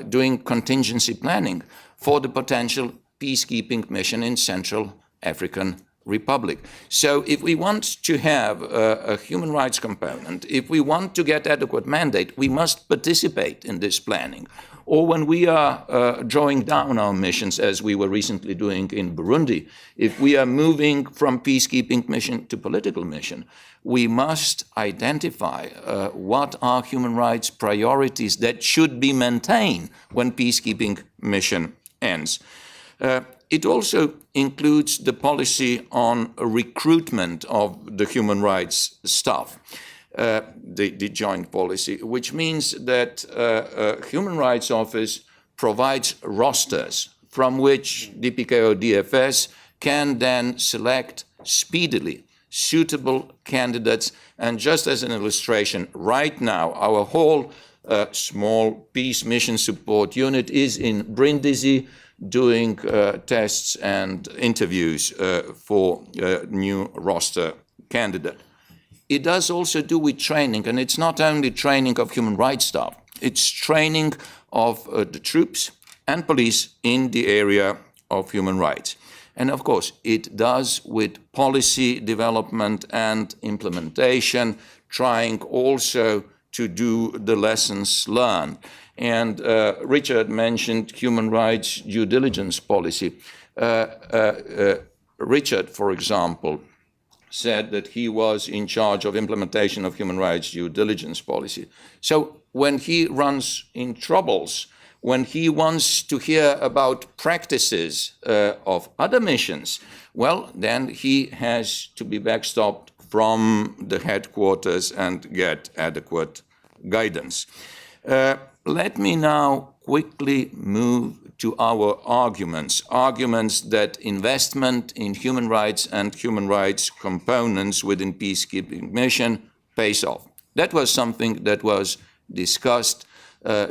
doing contingency planning for the potential peacekeeping mission in Central African Republic. So if we want to have a human rights component, if we want to get adequate mandate, we must participate in this planning. Or when we are drawing down our missions, as we were recently doing in Burundi, if we are moving from peacekeeping mission to political mission, we must identify what are human rights priorities that should be maintained when peacekeeping mission ends. It also includes the policy on recruitment of the human rights staff. The joint policy, which means that Human Rights Office provides rosters from which DPKO DFS can then select speedily suitable candidates. And just as an illustration, right now our whole small peace mission support unit is in Brindisi doing tests and interviews for new roster candidate. It does also do with training, and it's not only training of human rights staff, it's training of the troops and police in the area of human rights. And of course, it does with policy development and implementation, trying also to do the lessons learned. And Richard mentioned human rights due diligence policy. Richard, for example, said that he was in charge of implementation of human rights due diligence policy. So when he runs in troubles, when he wants to hear about practices of other missions, well, then he has to be backstopped from the headquarters and get adequate guidance. Let me now quickly move to our arguments that investment in human rights and human rights components within peacekeeping mission pays off. That was something that was discussed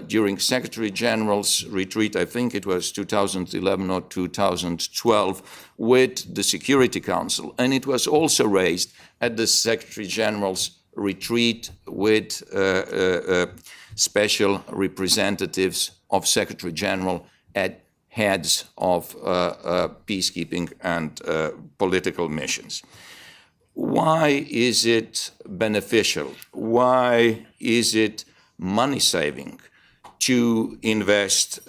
during Secretary General's retreat, I think it was 2011 or 2012, with the Security Council. And it was also raised at the Secretary General's retreat with special representatives of Secretary General at heads of peacekeeping and political missions. Why is it beneficial? Why is it money-saving to invest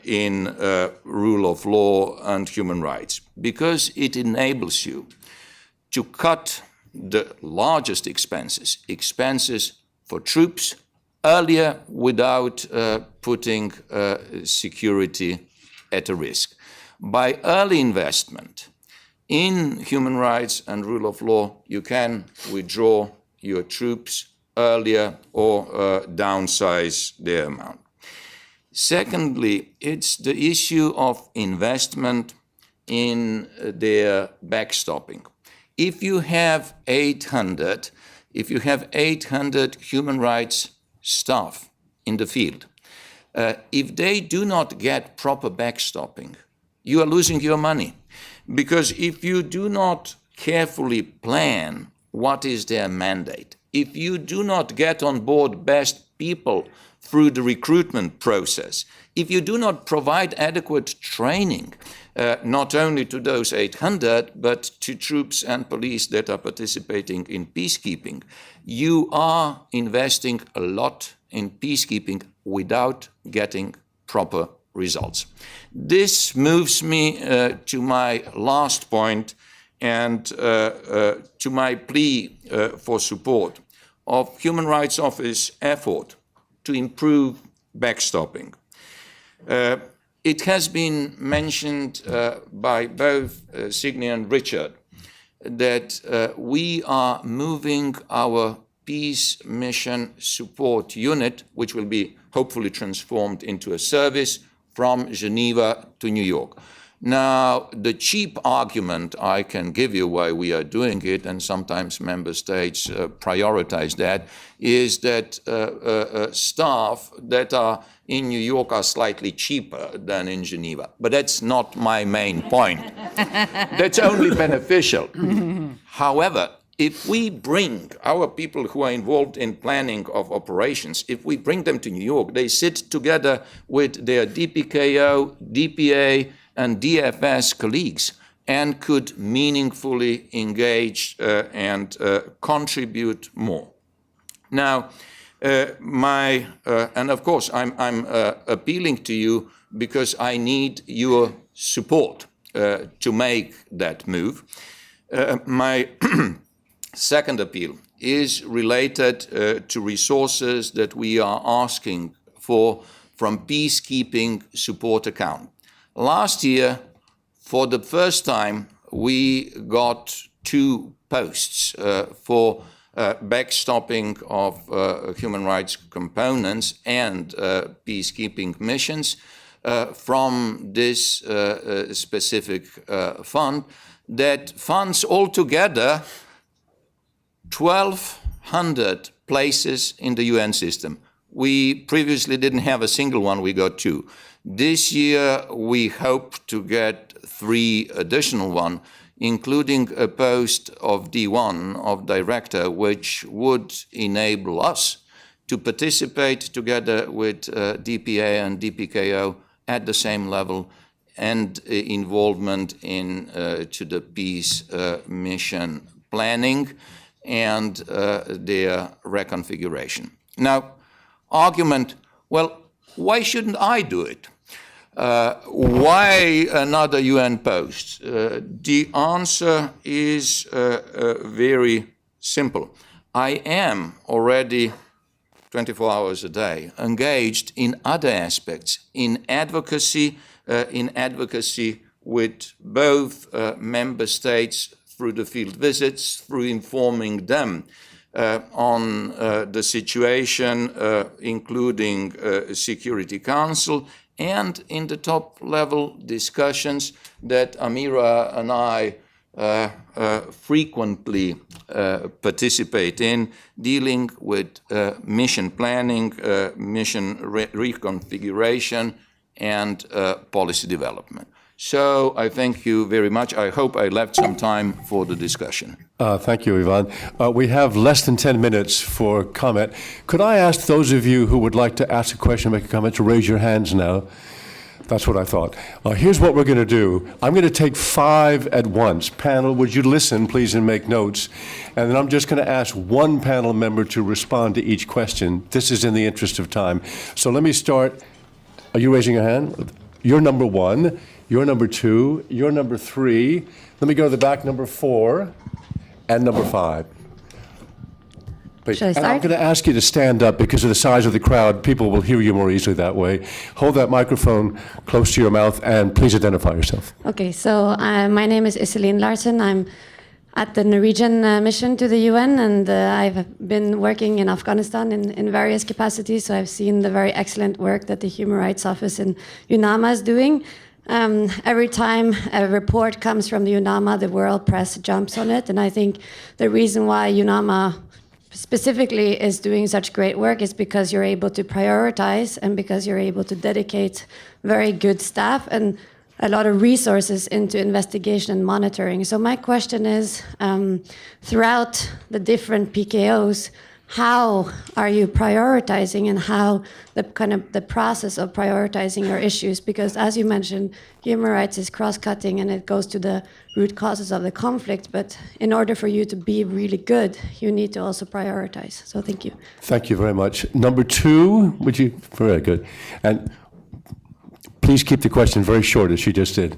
in rule of law and human rights? Because it enables you to cut the largest expenses for troops earlier without putting security at a risk. By early investment in human rights and rule of law, you can withdraw your troops earlier or downsize their amount. Secondly, it's the issue of investment in their backstopping. If you have 800 human rights staff in the field, if they do not get proper backstopping, you are losing your money. Because if you do not carefully plan what is their mandate, if you do not get on board best people through the recruitment process, if you do not provide adequate training, not only to those 800, but to troops and police that are participating in peacekeeping, you are investing a lot in peacekeeping without getting proper results. This moves me to my last point and to my plea for support of Human Rights Office effort to improve backstopping. It has been mentioned by both Signe and Richard that we are moving our peace mission support unit, which will be hopefully transformed into a service, from Geneva to New York. Now, the cheap argument I can give you why we are doing it, and sometimes member states prioritize that, is that staff that are in New York are slightly cheaper than in Geneva. But that's not my main point. That's only beneficial. However, if we bring our people who are involved in planning of operations, if we bring them to New York, they sit together with their DPKO, DPA, and DFS colleagues, and could meaningfully engage and contribute more. Now, and of course, I'm appealing to you because I need your support to make that move. My second appeal is related to resources that we are asking for from Peacekeeping support account. Last year, for the first time, we got 2 posts for backstopping of human rights components and peacekeeping missions from this specific fund that funds altogether 1,200 places in the UN system. We previously didn't have a single one, we got 2. This year we hope to get 3 additional ones, including a post of D1 of director, which would enable us to participate together with DPA and DPKO at the same level and involvement in to the peace mission planning and their reconfiguration. Now, argument, well, why shouldn't I do it? Why another UN post? The answer is very simple. I am already 24 hours a day engaged in other aspects, in advocacy with both member states through the field visits, through informing them on the situation, including Security Council, and in the top-level discussions that Amira and I frequently participate in, dealing with mission planning, mission reconfiguration, and policy development. So I thank you very much. I hope I left some time for the discussion. Thank you, Ivan. We have less than 10 minutes for comment. Could I ask those of you who would like to ask a question, make a comment, to raise your hands now? That's what I thought. Here's what we're going to do. I'm going to take 5 at once. Panel, would you listen, please, and make notes? And then I'm just going to ask one panel member to respond to each question. This is in the interest of time. So let me start. Are you raising a hand? You're number 1. You're number 2. You're number 3. Let me go to the back, number 4, and number 5. Please. Should I start? And I'm going to ask you to stand up because of the size of the crowd. People will hear you more easily that way. Hold that microphone close to your mouth, and please identify yourself. Okay, so my name is Iselin Larsen. I'm at the Norwegian mission to the UN, and I've been working in Afghanistan in various capacities, so I've seen the very excellent work that the Human Rights Office in UNAMA is doing. Every time a report comes from the UNAMA, the world press jumps on it, and I think the reason why UNAMA specifically is doing such great work is because you're able to prioritize and because you're able to dedicate very good staff and a lot of resources into investigation and monitoring. So my question is, throughout the different PKOs, how are you prioritizing and how the process of prioritizing your issues? Because as you mentioned, human rights is cross-cutting and it goes to the root causes of the conflict. But in order for you to be really good, you need to also prioritize. So thank you. Thank you very much. Number 2, would you? Very good. And please keep the question very short, as she just did.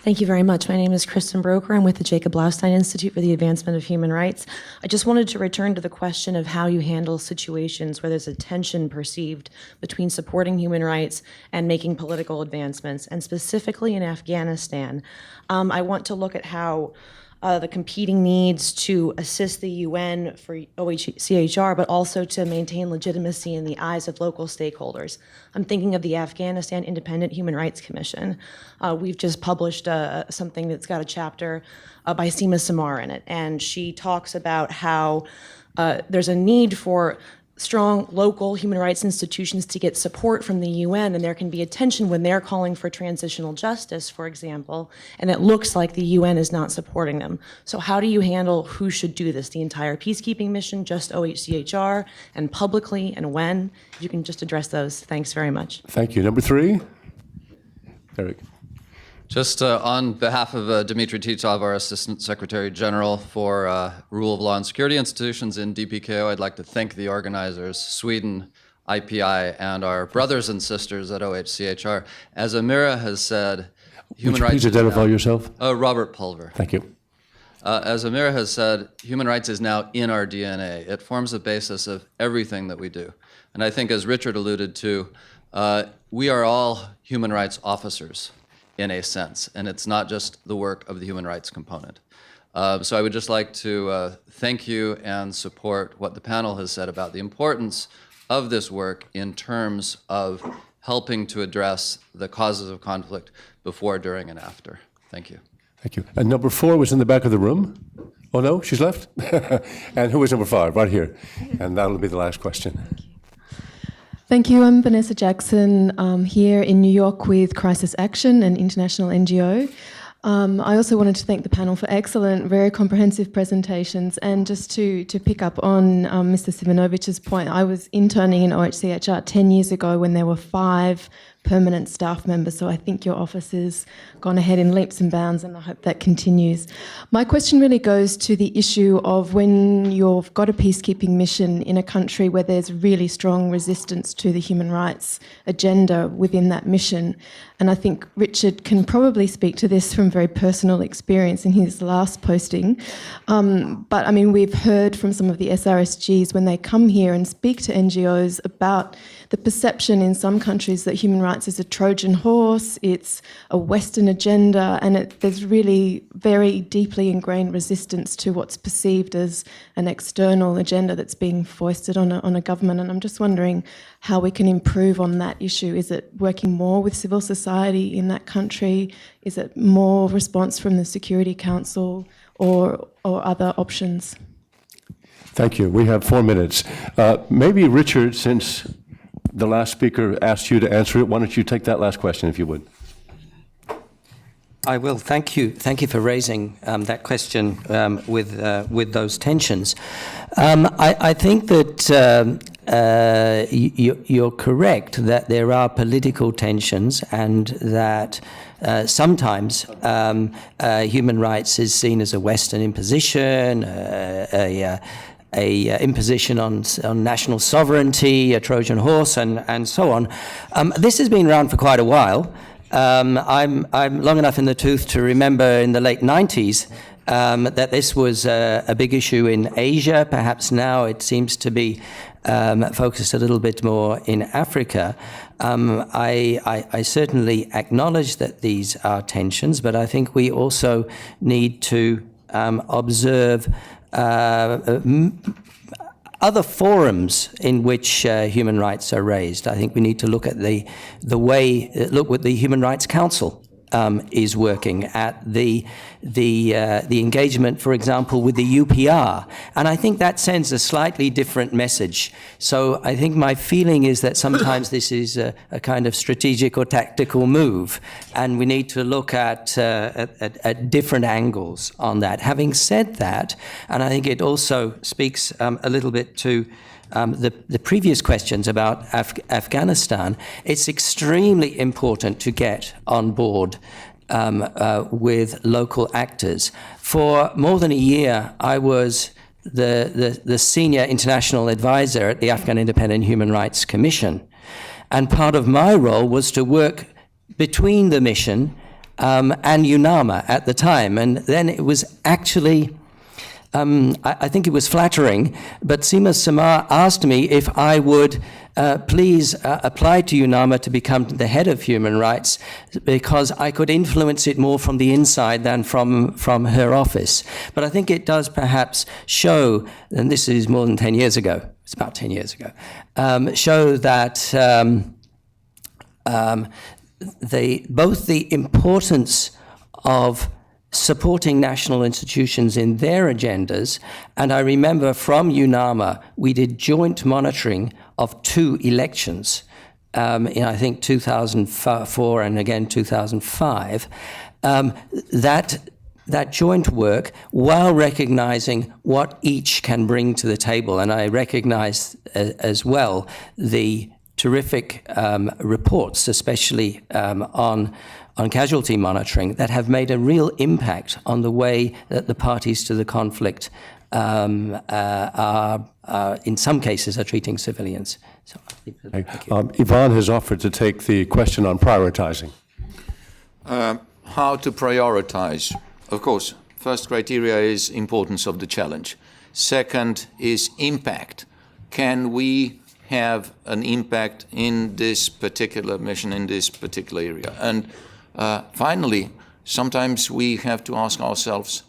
Thank you very much. My name is Kristen Broker. I'm with the Jacob Blaustein Institute for the Advancement of Human Rights. I just wanted to return to the question of how you handle situations where there's a tension perceived between supporting human rights and making political advancements, and specifically in Afghanistan. I want to look at how the competing needs to assist the UN for OHCHR, but also to maintain legitimacy in the eyes of local stakeholders. I'm thinking of the Afghanistan Independent Human Rights Commission. We've just published something that's got a chapter by Seema Samar in it, and she talks about how there's a need for strong local human rights institutions to get support from the UN, and there can be a tension when they're calling for transitional justice, for example, and it looks like the UN is not supporting them. So how do you handle who should do this? The entire peacekeeping mission, just OHCHR, and publicly, and when? If you can just address those. Thanks very much. Thank you. Number 3? Eric. Just on behalf of Dmitry Titov, our Assistant Secretary General for Rule of Law and Security Institutions in DPKO, I'd like to thank the organizers, Sweden, IPI, and our brothers and sisters at OHCHR. As Amira has said, human rights... Please identify yourself. Robert Pulver. Thank you. As Amira has said, human rights is now in our DNA. It forms the basis of everything that we do. And I think, as Richard alluded to, we are all human rights officers in a sense, and it's not just the work of the human rights component. So I would just like to thank you and support what the panel has said about the importance of this work in terms of helping to address the causes of conflict before, during, and after. Thank you. Thank you. And number 4 was in the back of the room. Oh, no, she's left? And who was number 5? Right here. And that'll be the last question. Thank you. I'm Vanessa Jackson, here in New York with Crisis Action, an international NGO. I also wanted to thank the panel for excellent, very comprehensive presentations. And just to pick up on Mr. Simonovic's point, I was interning in OHCHR 10 years ago when there were 5 permanent staff members, so I think your office has gone ahead in leaps and bounds, and I hope that continues. My question really goes to the issue of when you've got a peacekeeping mission in a country where there's really strong resistance to the human rights agenda within that mission. And I think Richard can probably speak to this from very personal experience in his last posting. But I mean, we've heard from some of the SRSGs when they come here and speak to NGOs about the perception in some countries that human rights is a Trojan horse, it's a Western agenda, and there's really very deeply ingrained resistance to what's perceived as an external agenda that's being foisted on a government. And I'm just wondering how we can improve on that issue. Is it working more with civil society in that country? Is it more response from the Security Council or other options? Thank you. We have 4 minutes. Maybe Richard, since the last speaker asked you to answer it, why don't you take that last question, if you would? I will. Thank you. Thank you for raising that question with those tensions. I think that you're correct that there are political tensions, and that sometimes human rights is seen as a Western imposition, a imposition on national sovereignty, a Trojan horse, and so on. This has been around for quite a while. I'm long enough in the tooth to remember in the late 90s that this was a big issue in Asia. Perhaps now it seems to be focused a little bit more in Africa. I certainly acknowledge that these are tensions, but I think we also need to observe other forums in which human rights are raised. I think we need to look at look what the Human Rights Council is working at, the engagement, for example, with the UPR. And I think that sends a slightly different message. So I think my feeling is that sometimes this is a kind of strategic or tactical move, and we need to look at different angles on that. Having said that, and I think it also speaks a little bit to the previous questions about Afghanistan, it's extremely important to get on board with local actors. For more than a year, I was the Senior International Adviser at the Afghan Independent Human Rights Commission. And part of my role was to work between the mission and UNAMA at the time. And then it was actually... I think it was flattering, but Seema Samar asked me if I would please apply to UNAMA to become the head of human rights, because I could influence it more from the inside than from her office. But I think it does perhaps show, and this is more than 10 years ago, it's about 10 years ago, show that both the importance of supporting national institutions in their agendas. And I remember from UNAMA, we did joint monitoring of 2 elections, in I think 2004 and again 2005. That joint work, while recognizing what each can bring to the table, and I recognize as well the terrific reports, especially on casualty monitoring, that have made a real impact on the way that the parties to the conflict are in some cases, are treating civilians. So, thank you. Yvonne has offered to take the question on prioritizing. How to prioritize? Of course, first criteria is importance of the challenge. Second is impact. Can we have an impact in this particular mission, in this particular area? And finally, sometimes we have to ask ourselves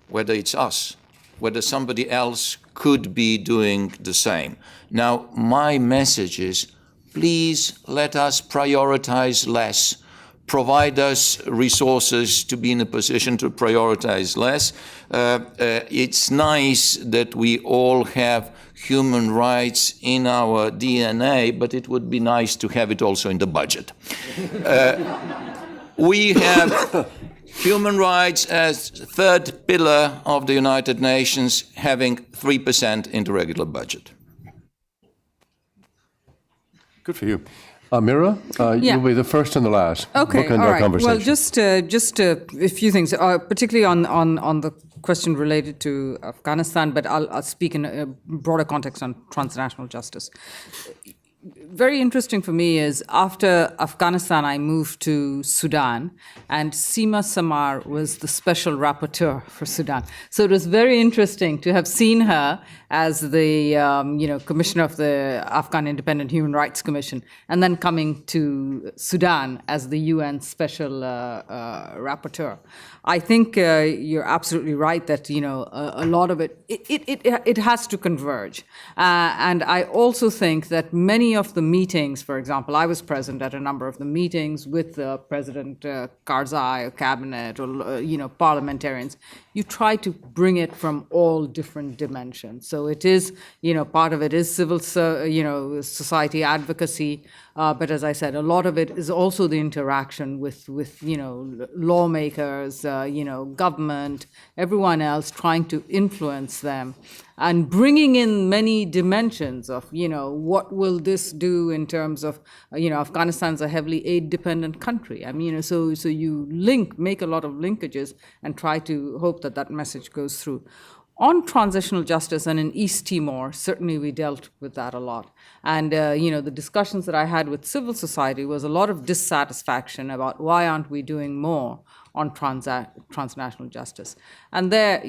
whether it's us, whether somebody else could be doing the same. Now, my message is, please let us prioritize less. Provide us resources to be in a position to prioritize less. It's nice that we all have human rights in our DNA, but it would be nice to have it also in the budget. We have human rights as third pillar of the United Nations, having 3% in the regular budget. Good for you. Mira, Yeah. you'll be the first and the last. Okay, Bookend all our right. conversation. Well, just a few things, particularly on the question related to Afghanistan, but I'll speak in a broader context on transnational justice. Very interesting for me is after Afghanistan, I moved to Sudan, and Seema Samar was the special rapporteur for Sudan. So it was very interesting to have seen her as the commissioner of the Afghan Independent Human Rights Commission, and then coming to Sudan as the UN special rapporteur. I think you're absolutely right that a lot of it has to converge, and I also think that many of the meetings, for example, I was present at a number of the meetings with President Karzai, or cabinet, or parliamentarians. You try to bring it from all different dimensions. So it is, part of it is civil, society advocacy, but as I said, a lot of it is also the interaction with lawmakers, government, everyone else, trying to influence them, and bringing in many dimensions of, what will this do in terms of, Afghanistan's a heavily aid-dependent country. I mean, so you make a lot of linkages and try to hope that that message goes through. On transitional justice and in East Timor, certainly we dealt with that a lot. And, the discussions that I had with civil society was a lot of dissatisfaction about why aren't we doing more on transnational justice. And there,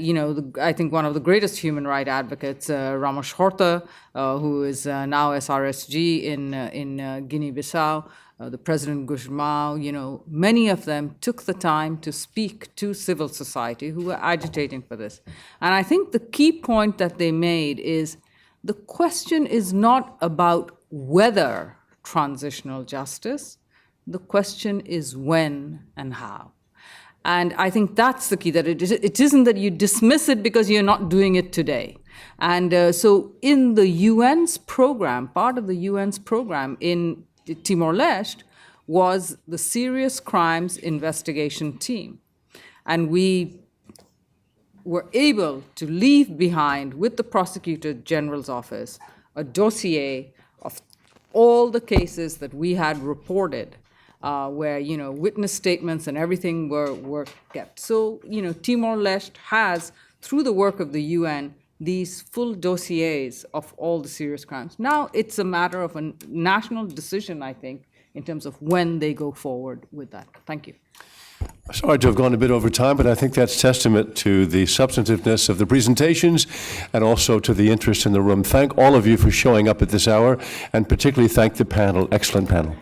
I think one of the greatest human rights advocates, Ramos Horta, who is now SRSG in Guinea-Bissau, the President Guzmão, many of them took the time to speak to civil society who were agitating for this. And I think the key point that they made is the question is not about whether transitional justice, the question is when and how. And I think that's the key, that it isn't that you dismiss it because you're not doing it today. And so in the UN's program, part of the UN's program in Timor-Leste was the Serious Crimes Investigation Team. And we were able to leave behind, with the Prosecutor General's Office, a dossier of all the cases that we had reported, where, witness statements and everything were kept. So, Timor-Leste has, through the work of the UN, these full dossiers of all the serious crimes. Now it's a matter of a national decision, I think, in terms of when they go forward with that. Thank you. Sorry to have gone a bit over time, but I think that's testament to the substantiveness of the presentations and also to the interest in the room. Thank all of you for showing up at this hour, and particularly thank the panel. Excellent panel.